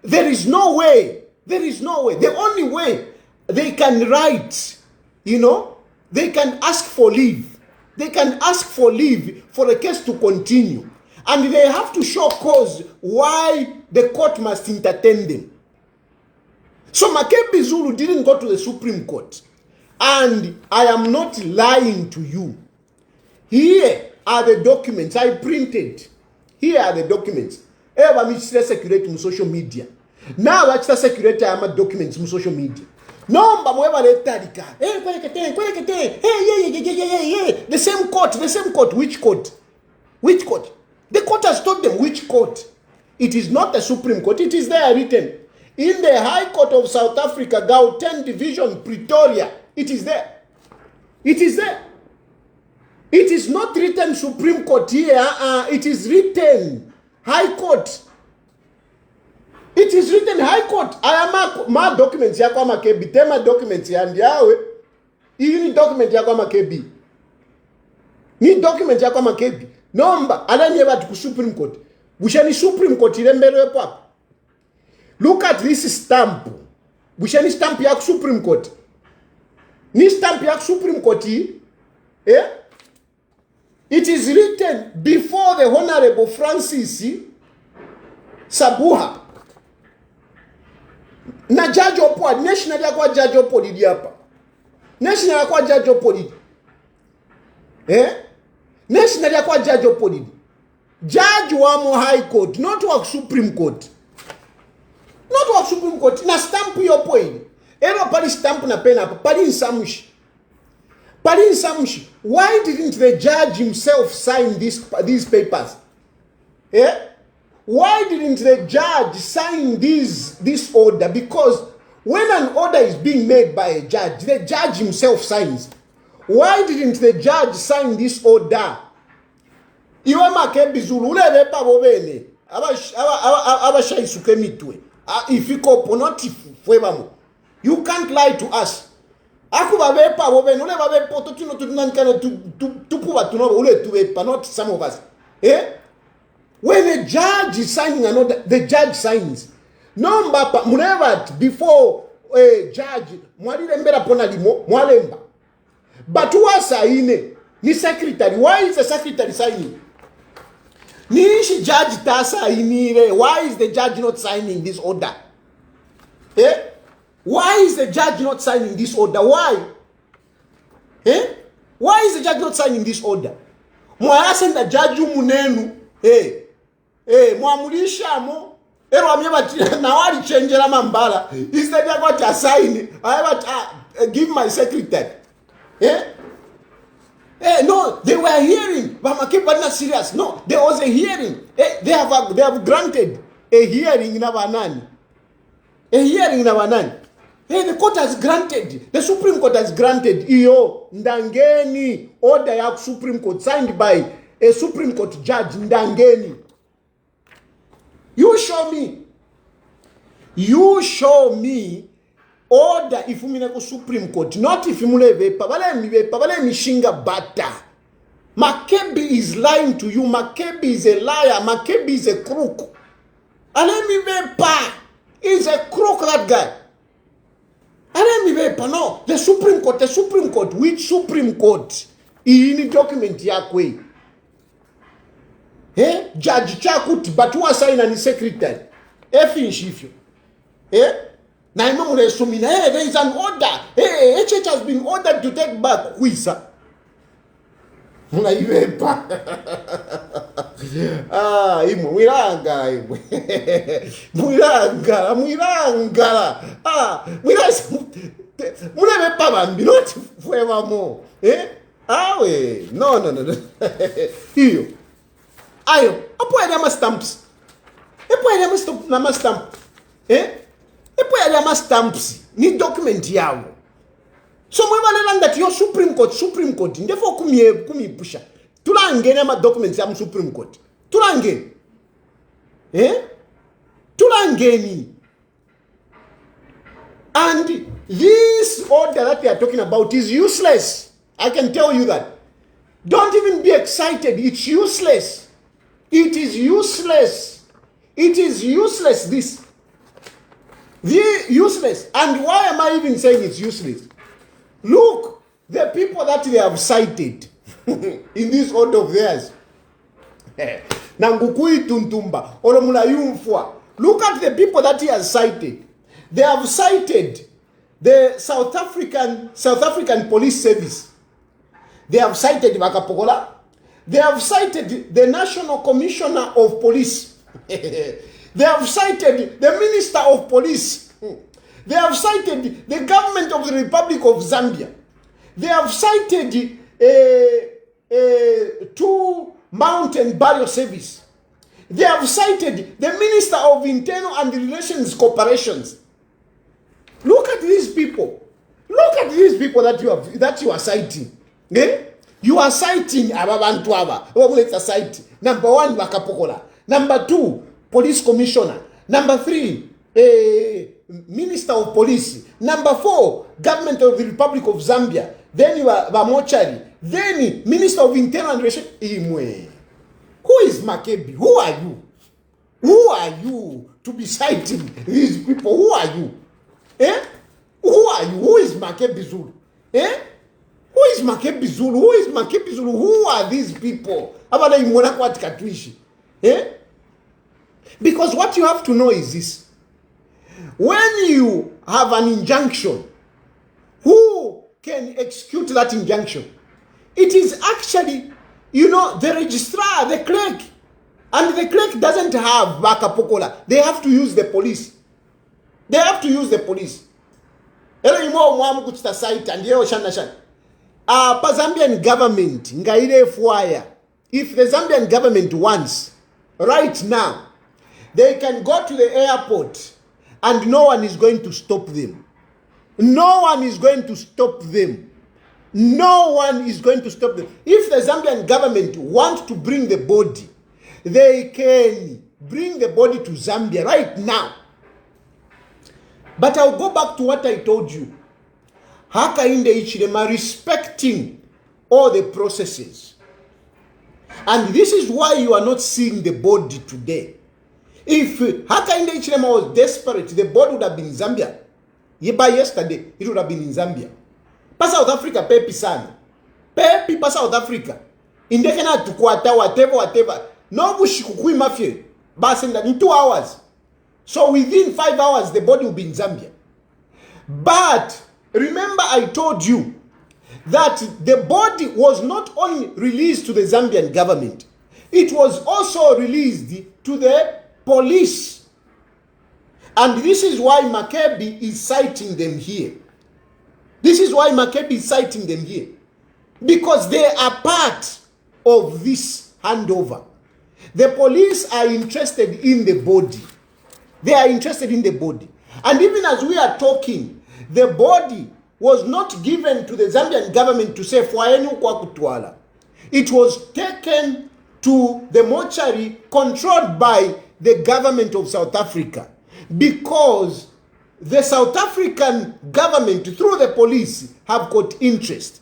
there is no way. There is no way. The only way they can write, they can ask for leave. They can ask for leave for the case to continue. And they have to show cause why the court must entertain them. So Makebi Zulu didn't go to the Supreme Court. And I am not lying to you. Here are the documents I printed. Here are the documents. Eva Minister Security on social media. Now I security am documents on social media. No, but the same court. Which court? Which court? The court has told them which court. It is not the Supreme Court. It is there written. In the High Court of South Africa, Gauteng Division, Pretoria. It is there. It is there. It is not written Supreme Court here. It is written High Court. It is written High Court. I am my documents yako ama kebi. Tema documents yandi yawe. Iyi ni document yako ama kebi. Ni document yako ama kebi. Nomba alanye batu ku Supreme Court. Bushani Supreme Court ilembele papa. Look at this stamp. Bushani stamp yako Supreme Court. Ni stamp yako Supreme Court eh? It is written before the Honorable Francis Sabuha. Na judge opwa, national yakwa judge opwa didi hapa. National yakwa judge opwa didi. National yakwa judge opwa didi. Judge wamo High Court, not work Supreme Court. Not work Supreme Court. Na stamp yopo hili. Ero pali stamp na pena hapa, pali insamushi. Why didn't the judge himself sign these papers? Why didn't the judge sign this order? Because when an order is being made by a judge, the judge himself signs. Why didn't the judge sign this order? Iwe makebi zulu ulebe pa bobene. Abashaisuke mitwe. Ifiko ponotifu fwebamo. You can't lie to us. Akubabepa bobene ule babepo totino tunankana tupuba tunoba ule tubepa, not some of us. When a judge is signing an order, the judge signs. No mbapa munevat before a judge mwalile mbera pona limo mwalemba. But who sign ni secretary? Why is the secretary signing? Nishi judge ta signire. Why is the judge not signing this order? Why is the judge not signing this order? Why? Why is the judge not signing this order? Mwasenda judge munenu. Mwamulisha mo. Ero amyeba na wali changela mambala. Instead ya kwa ta sign. I give my secretary. No, they were hearing. But not serious. No, there was a hearing. They have granted a hearing in Abanani. A hearing in Abanani. The court has granted, the Supreme Court has granted iyo ndangeni order ya Supreme Court signed by a Supreme Court judge ndangeni. You show me order if umine ku Supreme Court, not if umulevepa wale mishinga bata. Makebi is lying to you. Makebi is a liar. Makebi is a crook. Alemivepa is a crook, that guy. No, the Supreme Court, which Supreme Court? Ini document yakwe. Judge Chakuti, but who assign any secretary? Shifyo. Na imamule sumina, there is an order. HH has been ordered to take back Huisa. Mwiranga. Munebepa bambi, not forevermore. Awe, no. Hiyo. Ayo, apo ya ma stamps. Epo ya ma stamp. Epo ya ma stamps. Ni document yawo. So mwebalela that your Supreme Court ndefo kumipusha. Tulangene ma documents ya Supreme Court. Tulangene. Tulangeni. And this order that we are talking about is useless. I can tell you that. Don't even be excited. It's useless. It is useless. It is useless, this. Useless. And why am I even saying it's useless? Look, the people that they have cited in this order of theirs. Nangukui tuntumba. Oromula yumfwa. Look at the people that he has cited. They have cited the South African Police Service. They have cited Vakapokola. They have cited the National Commissioner of Police. They have cited the Minister of Police. They have cited the government of the Republic of Zambia. They have cited 2 mountain barrier service. They have cited the Minister of Internal and Relations Corporations. Look at these people. Look at these people that you are citing. You are citing ababantu aba. Let's cite. Number 1, Bakapokola. Number 2, police commissioner. Number 3, minister of police. Number 4, government of the Republic of Zambia. Then you are mortuary. Then minister of internal relations. Who is Makebi? Who are you? Who are you to be citing these people? Who are you? Who are you? Who is Makebi Zulu? Who is Makebi Zulu? Who is Makebi Zulu? Who are these people? Because what you have to know is this. When you have an injunction, who can execute that injunction? It is actually, the registrar, the clerk. And the clerk doesn't have Bakapokola. They have to use the police. They have to use the police. Zambian government, if the Zambian government wants, right now, they can go to the airport and no one is going to stop them. No one is going to stop them. No one is going to stop them. If the Zambian government wants to bring the body, they can bring the body to Zambia right now. But I'll go back to what I told you. Hakainde Ichilema respecting all the processes. And this is why you are not seeing the body today. If Hakainde Ichilema was desperate, the body would have been in Zambia. By yesterday, it would have been in Zambia. Pa South Africa, pepi sana. Pepi pa South Africa. Indekena tukwata, whatever. No bushikukui mafia. Basenda in 2 hours. So within 5 hours, the body will be in Zambia. But remember, I told you that the body was not only released to the Zambian government, it was also released to the police. And this is why Makebi is citing them here. This is why Makebi is citing them here. Because they are part of this handover. The police are interested in the body. They are interested in the body. And even as we are talking, the body was not given to the Zambian government to say, it was taken to the mortuary controlled by the government of South Africa. Because the South African government, through the police, have got interest.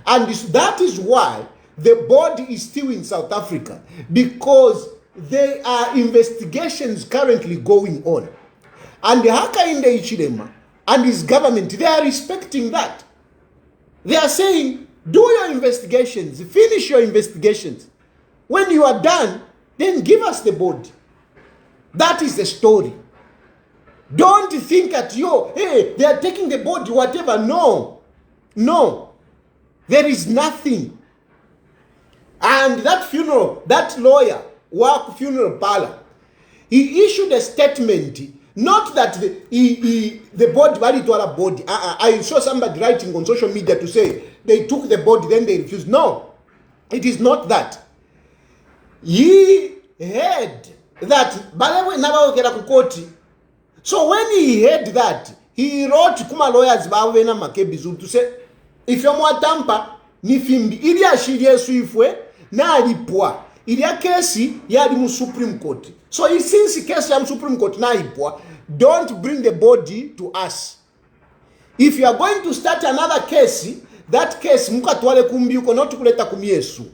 And that is why the body is still in South Africa. Because there are investigations currently going on. And the Hakainde Ichilema and his government, they are respecting that. They are saying, do your investigations, finish your investigations. When you are done, then give us the body. That is the story. Don't think at hey, they are taking the body, whatever. No. No. There is nothing. And that funeral, that lawyer, work funeral parlor, he issued a statement. Not that the body, I saw somebody writing on social media to say they took the body, then they refused. No, it is not that. He heard that. So when he heard that, he wrote kuma lawyers bavena Makebi to say, if you want tampa, ni fimbi, ili ashirie suifwe, na alipwa. Ili ya kesi, yadi mu Supreme Court. So since case ya Supreme Court na alipwa, don't bring the body to us. If you are going to start another case, that case, muka tuwale kumbi uko not kuleta kumiesu.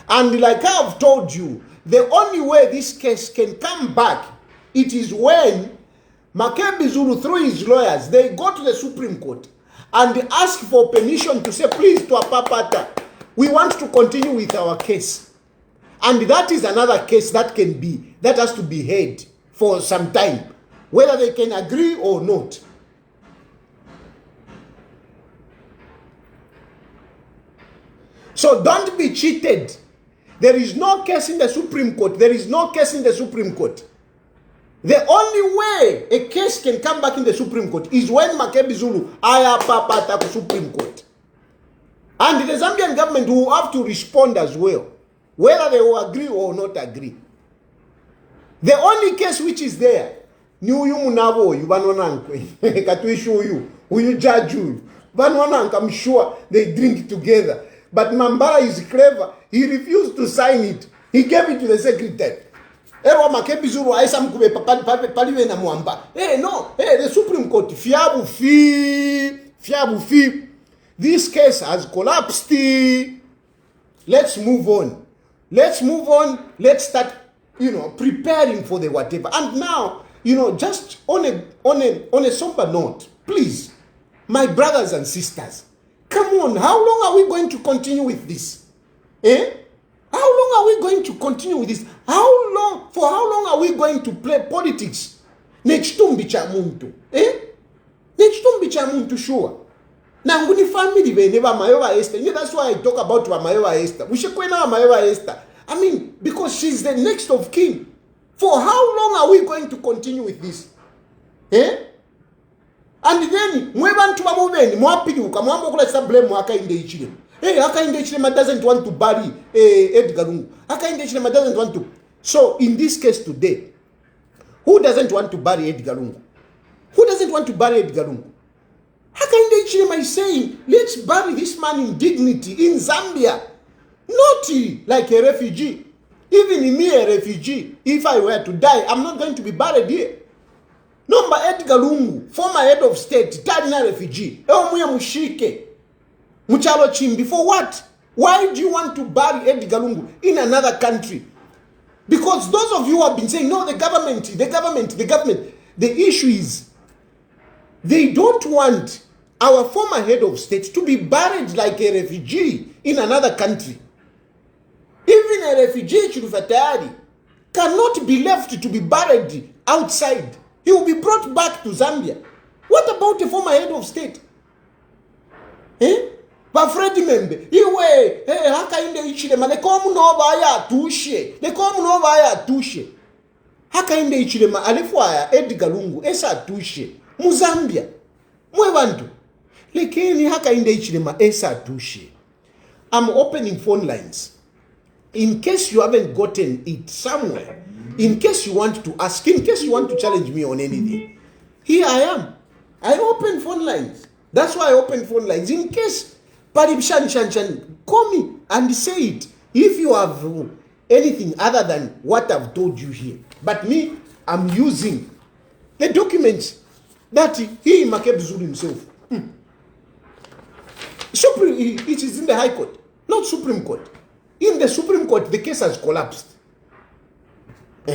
And like I have told you, the only way this case can come back, it is when Makebi Zulu, through his lawyers, they go to the Supreme Court and ask for permission to say, please, to Apapata, we want to continue with our case. And that is another case that has to be heard for some time, whether they can agree or not. So don't be cheated. There is no case in the Supreme Court. There is no case in the Supreme Court. The only way a case can come back in the Supreme Court is when Makebi Zulu ayapapata to Supreme Court. And the Zambian government will have to respond as well, whether they will agree or not agree. The only case which is there, ni uyu munabo yu banonanque, katuishu uyu judge uyu, Vanwanank, I'm sure they drink together. But Mambara is clever. He refused to sign it. He gave it to the secretary. No, the Supreme Court, fiabu fi. This case has collapsed. Let's move on. Let's start, preparing for the whatever. And now, just on a somber note, please, my brothers and sisters, come on, how long are we going to continue with this? How long are we going to continue with this? For how long are we going to play politics? Nechitumbi cha muntu. Nechitumbi cha muntu, sure. Nanguni family never Mayowa Esther. That's why I talk about Mayowa Esther. We should go now Mayowa Esther. I mean, because she's the next of kin. For how long are we going to continue with this? And then, mwebantu bamubeni, mwapiduka, mwambokula blame Hakainde Hichilema. Hakainde Hichilema doesn't want to bury Edgar Lungu. Hakainde Hichilema doesn't want to. So, in this case today, who doesn't want to bury Edgar Lungu? Who doesn't want to bury Edgar Lungu? Hakainde Hichilema is saying, let's bury this man in dignity in Zambia. Not like a refugee. Even me, a refugee, if I were to die, I'm not going to be buried here. Number Edgar Lungu, former head of state, Tadina refugee. Muchalo Chimbi, for what? Why do you want to bury Edgar Lungu in another country? Because those of you who have been saying, no, the government. The issue is, they don't want our former head of state to be buried like a refugee in another country. Even a refugee, Chilufya Tayali, cannot be left to be buried outside. He will be brought back to Zambia. What about the former head of state? But Freddy Membe, Hakainde Hichilema, they come over tushe. Hakainde Hichilema, alifwaya Edgar Lungu, esa tushe. Muzambia. Mwebantu. Lekeni Hakainde Hichilema, esa tushe. I'm opening phone lines. In case you haven't gotten it somewhere, in case you want to ask, in case you want to challenge me on anything, here I am. I open phone lines. That's why I open phone lines. In case, call me and say it. If you have anything other than what I've told you here. But me, I'm using the documents that he Makebzulu himself. It is in the High Court, not Supreme Court. In the Supreme Court, the case has collapsed. So,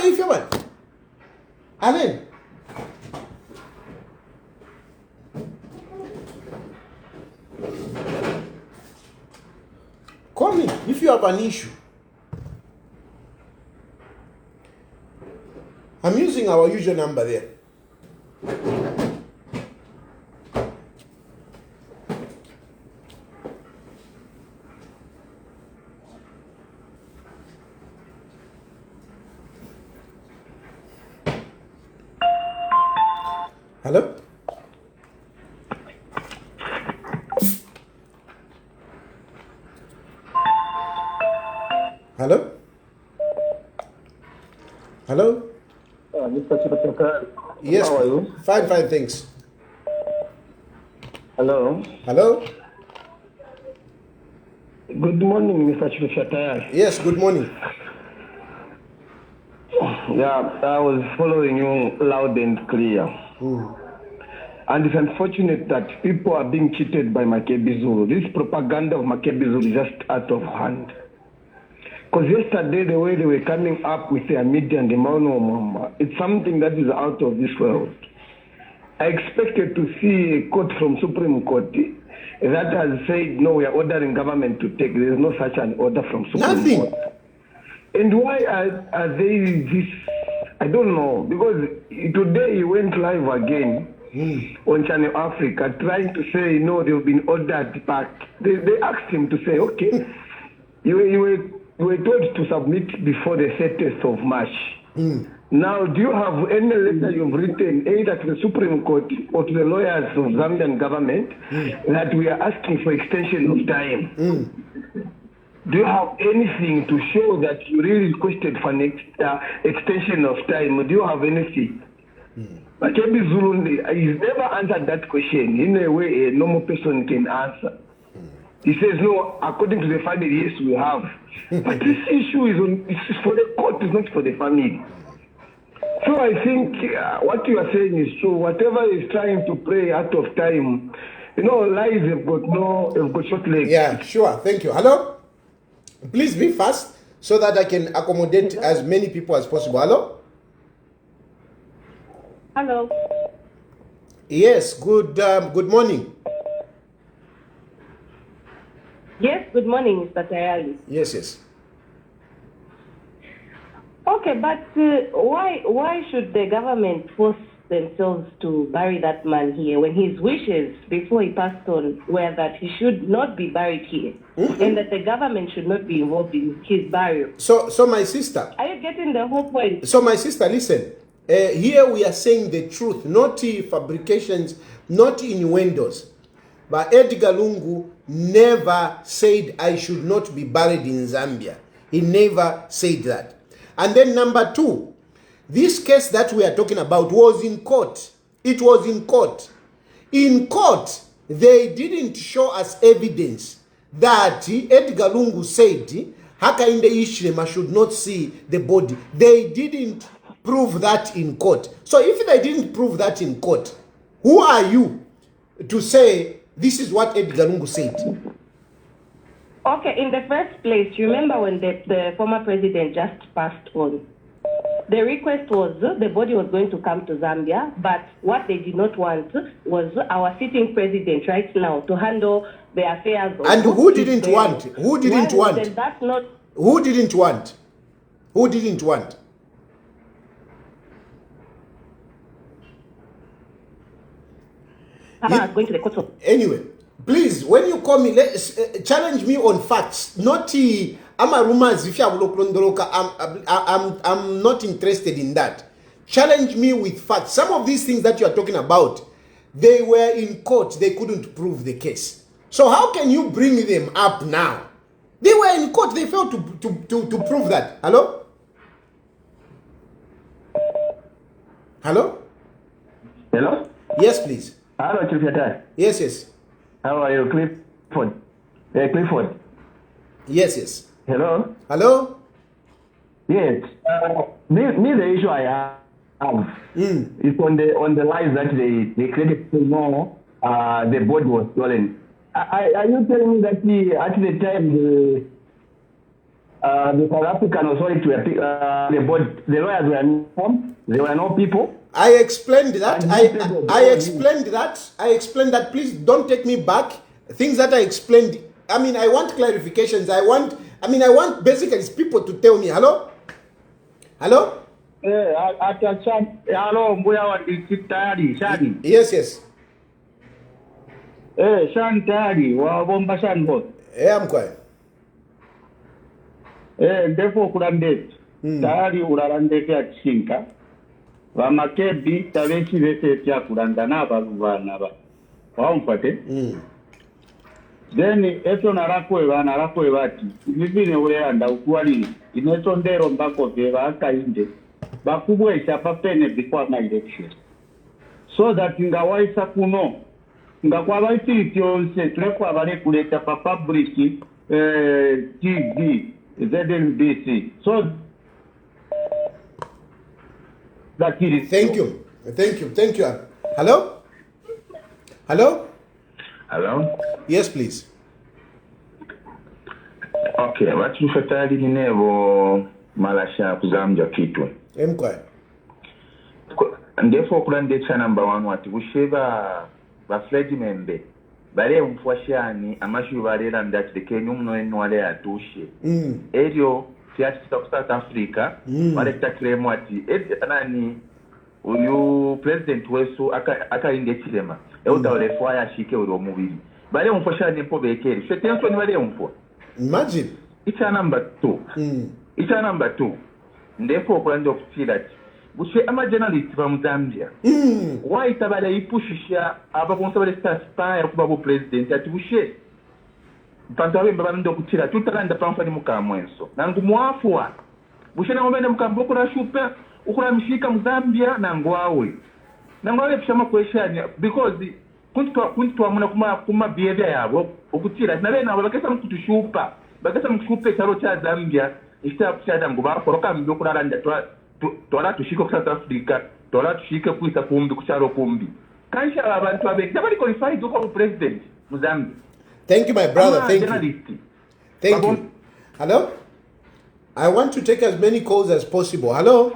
if you want, Amen. Call me if you have an issue. I'm using our usual number there. Hello? Hello? Hello? Mr. Chilufya, yes. How are you? Fine, thanks. Hello? Hello? Good morning, Mr. Chilufya Tayali. Yes, good morning. Yeah, I was following you loud and clear. And it's unfortunate that people are being cheated by Makebizulu. This propaganda of Makebizulu is just out of hand. Because yesterday, the way they were coming up with their media and the Mauno Mamba, it's something that is out of this world. I expected to see a court from Supreme Court that has said, no, we are ordering government to take. There is no such an order from Supreme Court. And why are they this? I don't know. Because today he went live again on Channel Africa trying to say, no, they've been ordered back. They asked him to say, okay, you were told to submit before the 30th of March. Now, do you have any letter you've written either to the Supreme Court or to the lawyers of Zambian government that we are asking for extension of time? Do you have anything to show that you really requested for an extension of time? Do you have anything? Makebi Zulu, he's never answered that question in a way a normal person can answer. He says, no, according to the family, yes, we have. But this issue is for the court, it's not for the family. So I think what you are saying is true. Whatever is trying to play out of time, lies have got short legs. Yeah, sure. Thank you. Hello? Please be fast so that I can accommodate as many people as possible. Hello? Hello. Yes, good morning. Yes, good morning, Mr. Tayali. Yes. Okay, but why should the government force themselves to bury that man here when his wishes before he passed on were that he should not be buried here and that the government should not be involved in his burial? So my sister. Are you getting the whole point? So my sister, listen. Here we are saying the truth, not fabrications, not innuendos. But Edgar Lungu never said I should not be buried in Zambia. He never said that. And then number two, this case that we are talking about was in court. It was in court. In court, they didn't show us evidence that Edgar Lungu said Hakainde Ishirema should not see the body. They didn't prove that in court. So if they didn't prove that in court, who are you to say this is what Edgar Lungu said? Okay, in the first place, you remember when the former president just passed on? The request was the body was going to come to Zambia, but what they did not want was our sitting president right now to handle the affairs of... And who didn't want? Who didn't want? That's not... Who didn't want? Who didn't want? Going to the court of... Anyway, please, when you call me, challenge me on facts. Not rumors. If you I'm not interested in that. Challenge me with facts. Some of these things that you are talking about, they were in court. They couldn't prove the case. So how can you bring them up now? They were in court. They failed to prove that. Hello? Hello? Hello? Yes, please. Hello, Chilufya Tayali. Yes. How are you, Clifford? Clifford. Yes. Hello? Yes. The issue I have is on the lies that they created to know the body was stolen. Are you telling me that at the time the South African authority the body, the lawyers were informed? There were no people? I explained that. I explained that. I please don't take me back. Things that I explained. I mean, I want clarifications. I want basically people to tell me. Hello? Hello, Shani. Yes. Shani Tayali, wabomba Shani boss. I'm quiet. Therefore, Kurandek. Tayali urarandeke atishinka. Vamakebi taveshi vese tia kurandana baluvana ba. Waumfate? Then eto narakwe vati. Nivine uleanda ukuwali. Ineto ndero mbako veva akainde. Bakubwe ishapapene before my election. So that ingawaisa kuno. Ngakwa vaiti itionse. Tulekwa vale kuleta pa public TV. ZNBC. So that is Thank you. Hello? Yes, please. Okay, Chilufya Tayali ninevo malasha kuzambya kitwe. Mkwa. Ndefo kulandetsa number 1 wati kusheba ba flag member bare mfwashani amashu barera ndati Kenya umno wale atushe. Eryo tiati South Africa wale takremu ati nani uyu president wesu akainde chilema euta ole fwaya shike uri mubiri bare mfwashani mpo bekeri fetenso ni bare mfwa. Imagine. It's number 2. Ndefo kulande okutira bushe ama journalist ba Zambia. Why tabale ipushisha abakonsa bale spy kuba bo president ati bushe. Panto abemba bando kutira tutalanda pamfani mukamwenso. Nangu muafwa. Bushe na ngombe mukambo kura shupa ukura mshika Zambia na ngwawe. nangole kushama question because kuntu amuna kuma behavior yabo ukutira nabe nabo bakesa mukutushupa bakesa mukushupa charo cha Zambia ishita kushada ngo bakoroka mbi okulala tola tushike ku South Africa tola tushike kuisa kumbi kucharo kumbi kansha abantu abekita bali qualified uko president mu Zambia. Thank you, my brother. Thank you. Thank you. Hello? I want to take as many calls as possible. Hello?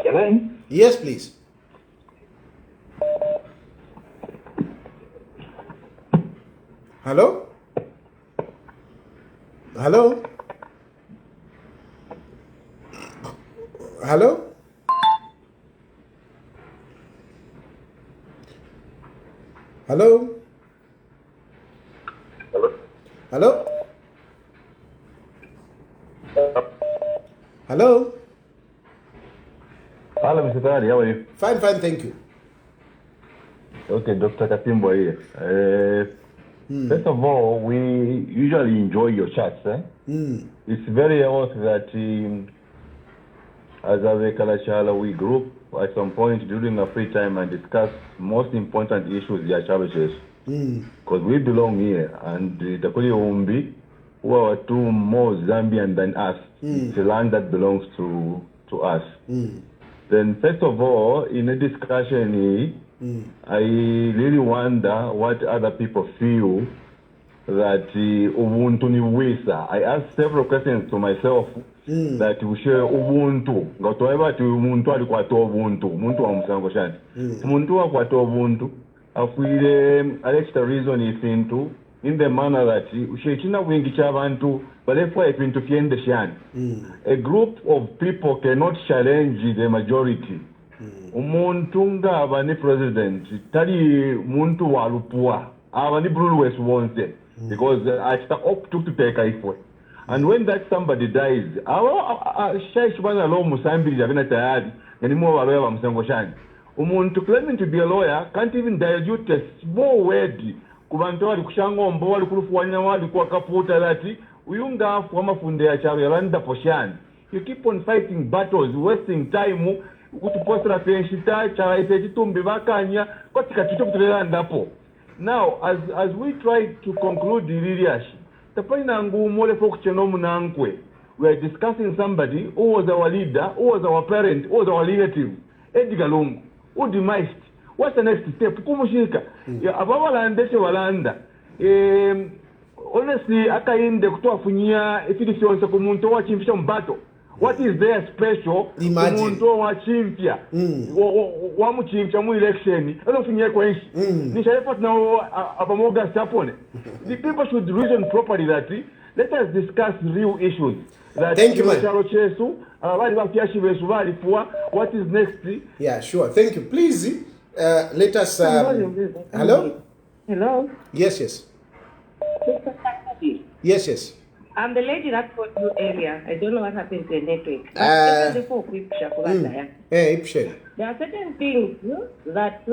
Hello? Yes, please. Hello? Hello? Hello? Hello? Hello? Hello? Hello, Mr. Tayali, how are you? Fine, thank you. Okay, Dr. Katimbo here. First of all, we usually enjoy your chats. It's very odd that as a Kalachala, we group at some point during our free time and discuss most important issues the challenges. Because we belong here, and the Kuli Umbi, who are two more Zambian than us, it's a land that belongs to us. Then, first of all, in a discussion, I really wonder what other people feel that Ubuntu ni wisa. I asked several questions to myself that we share Ubuntu. Ngotoeba ti Ubuntu alikuwa to Ubuntu. Ubuntu wa msango shani. Ubuntu wa kwa to Ubuntu. Afuile extra reason is into in the manner that ushechina wingi chabantu balefwa epintu fiende shani. A group of people cannot challenge the majority. Umuntu nga abani president tali muntu walupua abani brulu weswonse because achita optu to take ifwe. And when that somebody dies, shaish bana lo musambili javina tayari yani mwa waloya msengo shani. Umuntu claiming to be a lawyer can't even dilute a small word kubantu wali kushangombo wali kulufuwanya wali kwa kaputa lati uyunga afu wa mafunde ya charo ya landa poshani. You keep on fighting battles, wasting time kutupostra penshita chara ipechitumbi vakanya katika kitokutulera ndapo. Now, as we try to conclude the leadership, tapaina ngumu ole fokuchenomu nankwe. We are discussing somebody who was our leader, who was our parent, who was our relative. Edgar Lungu, who demised. What's the next step? Kumushika. Abawalande walanda. Honestly, akainde kutuafunyia efidisiyonse kumuntu wa chimfisha mbato. What is there special? Umuntu wa chimpya. Wa muchimpya mu election. Elo funye kwa nchi. Nisharepat na abamoga sapone. The people should reason properly that let us discuss real issues. Thank you, man. What is next? Yeah, sure. Thank you. Please, let us... hello? Hello? Yes. Yes. I'm the lady that called you earlier. I don't know what happened to the network. There are certain things that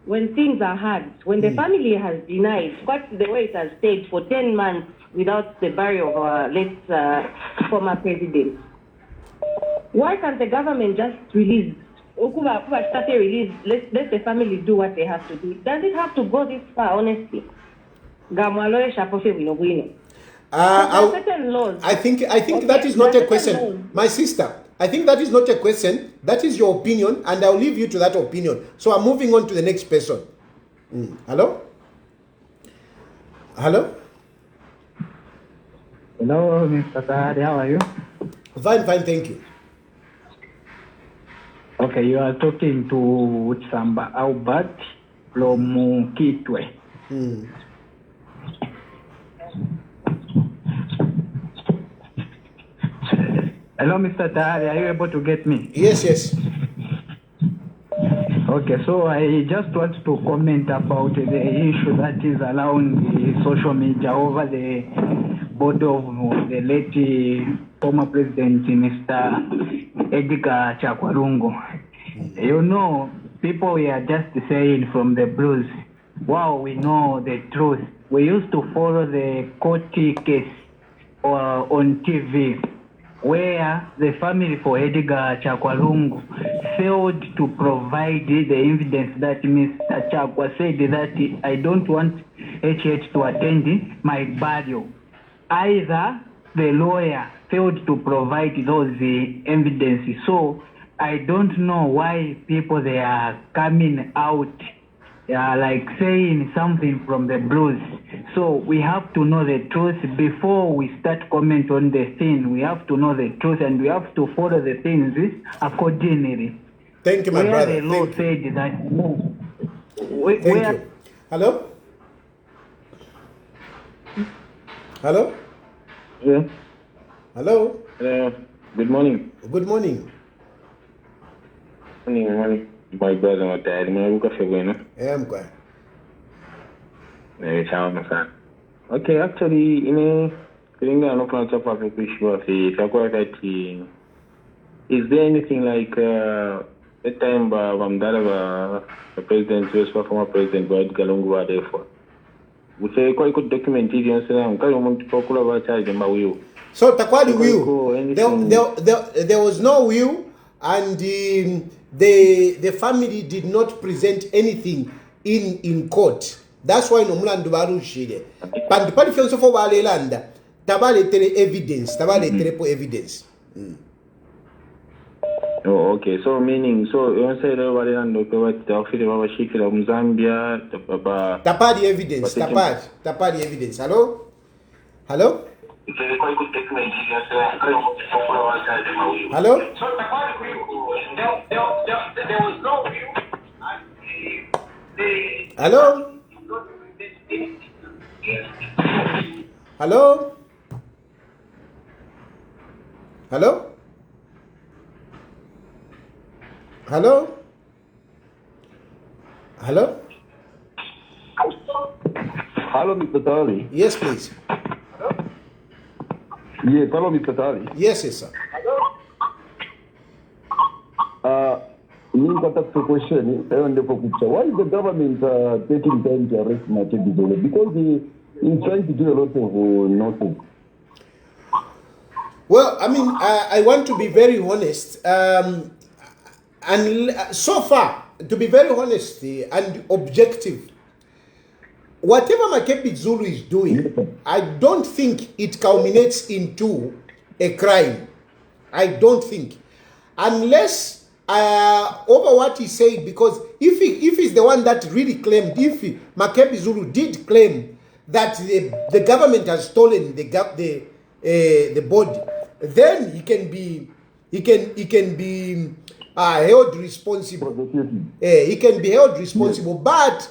when things are hard, when the family has denied, but the way it has stayed for 10 months without the burial of our late former president, why can't the government just release? Let the family do what they have to do. Does it have to go this far, honestly? I think that is not a question. My sister, I think that is not a question. That is your opinion, and I'll leave you to that opinion. So I'm moving on to the next person. Hello? Hello, Mr. Tayali, how are you? Fine, thank you. Okay, you are talking to Samba Albert from Kitwe. Hello, Mr. Tayali, are you able to get me? Yes. Okay, so I just want to comment about the issue that is around the social media over the body of the late former president, Mr. Edgar Lungu. You know, people were just saying from the blues, wow, we know the truth. We used to follow the court case on TV. where the family for Edgar Lungu failed to provide the evidence that Mr. Chakwa said that I don't want HH to attend my burial. Either the lawyer failed to provide those evidences. So I don't know why people they are coming out like saying something from the blues. So we have to know the truth before we start comment on the thing. We have to know the truth and we have to follow the things accordingly. Thank you, my where brother. The law Thank said you. that Thank you. Hello? Hello? Yeah. Hello? Good morning. Good morning. Morning. My brother, my dad, my I'm quiet. Okay, actually, is there anything like a time the president, former president, Edgar Lungu were there for? We say quite good documentation, so takwali will. There was no will, and the family did not present anything in court. That's why no mulandu barushire. But pali fyonso fo balelanda tabaletere evidence, evidence. Oh, okay. So meaning, so you say Zambia, tapadi evidence, tapadi evidence. Hello? Hello? Hello? Hello? Hello? Hello? Hello? Hello? Hello, Mr. Tayali. Yes, please. Yes, hello, Mr. Tayali. Yes, sir. Question. Why is the government taking time to arrest Nakachinda? Because he's trying to do a lot of nothing. Well, I mean, I want to be very honest. And so far, to be very honest and objective, whatever Makepi Zulu is doing, I don't think it culminates into a crime. I don't think. Unless over what he said, because if he's the one that really claimed, if Makepi Zulu did claim that the government has stolen the body, then he can be held responsible. He can be held responsible. But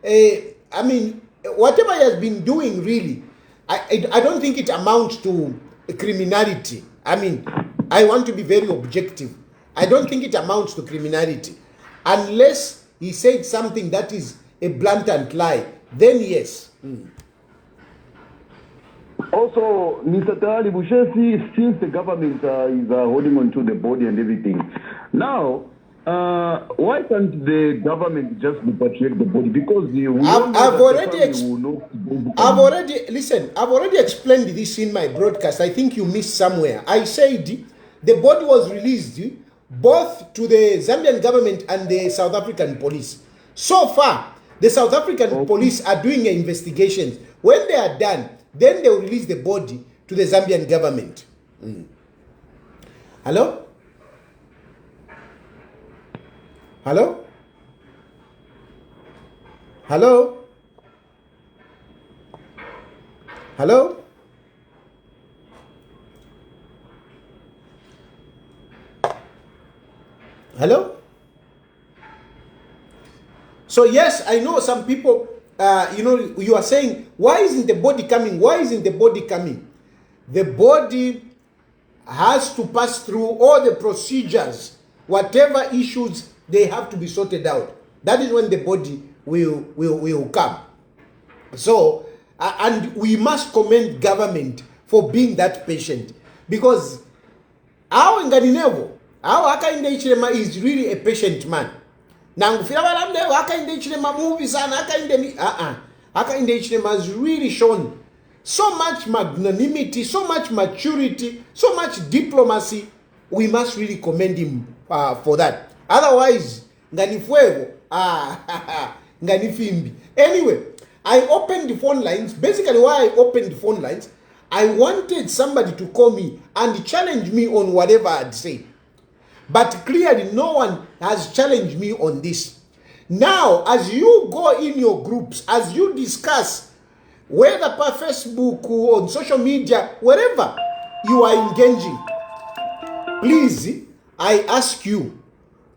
I mean, whatever he has been doing, really, I don't think it amounts to criminality. I mean, I want to be very objective. I don't think it amounts to criminality. Unless he said something that is a blatant lie, then yes. Also, Mr. Tayali, since the government is holding on to the body and everything, now, why can't the government just repatriate the body? Because I've already explained this in my broadcast. I think you missed somewhere. I said the body was released both to the Zambian government and the South African police. So far, the South African police are doing investigations. When they are done, then they will release the body to the Zambian government. Hello? Hello? Hello? Hello? Hello? So yes, I know some people, you are saying, why isn't the body coming? Why isn't the body coming? The body has to pass through all the procedures, whatever issues they have to be sorted out. That is when the body will come. So, and we must commend government for being that patient, because our Ngadinevo, our Hakainde Hichilema is really a patient man. Nangufira balamde Hakainde Hichilema movies and Hakainde Hichilema has really shown so much magnanimity, so much maturity, so much diplomacy. We must really commend him for that. Otherwise, nganifuego, nganifimbi. Anyway, I opened the phone lines. Basically, why I opened the phone lines, I wanted somebody to call me and challenge me on whatever I'd say. But clearly, no one has challenged me on this. Now, as you go in your groups, as you discuss, whether per Facebook or on social media, wherever you are engaging, please, I ask you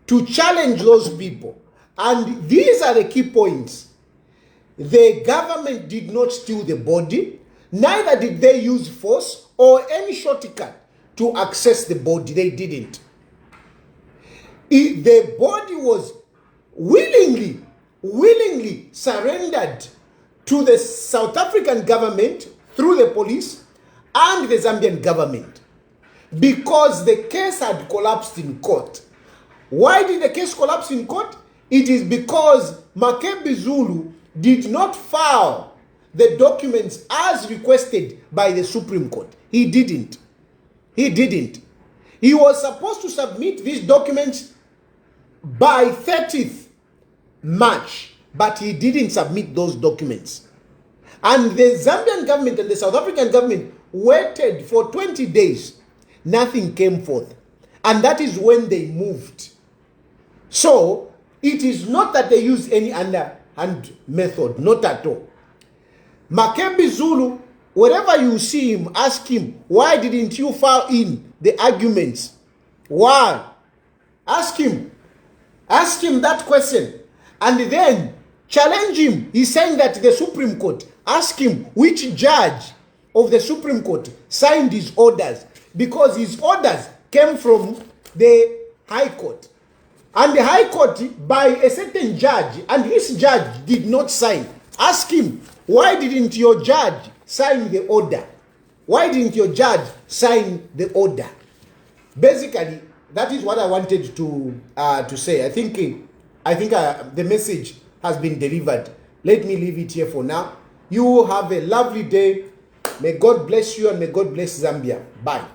to challenge those people. And these are the key points. The government did not steal the body, neither did they use force or any shortcut to access the body. They didn't. The body was willingly surrendered to the South African government through the police and the Zambian government because the case had collapsed in court. Why did the case collapse in court? It is because Makebi Zulu did not file the documents as requested by the Supreme Court. He didn't. He was supposed to submit these documents by 30th March, but he didn't submit those documents. And the Zambian government and the South African government waited for 20 days. Nothing came forth. And that is when they moved. So, it is not that they use any underhand method, not at all. Makebi Zulu, wherever you see him, ask him, why didn't you file in the arguments? Why? Ask him that question. And then challenge him. He's saying that the Supreme Court, ask him which judge of the Supreme Court signed his orders, because his orders came from the High Court. And the High Court by a certain judge, and his judge did not sign. Ask him, why didn't your judge sign the order? Why didn't your judge sign the order? Basically, that is what I wanted to say. I think the message has been delivered. Let me leave it here for now. You have a lovely day. May God bless you and may God bless Zambia. Bye.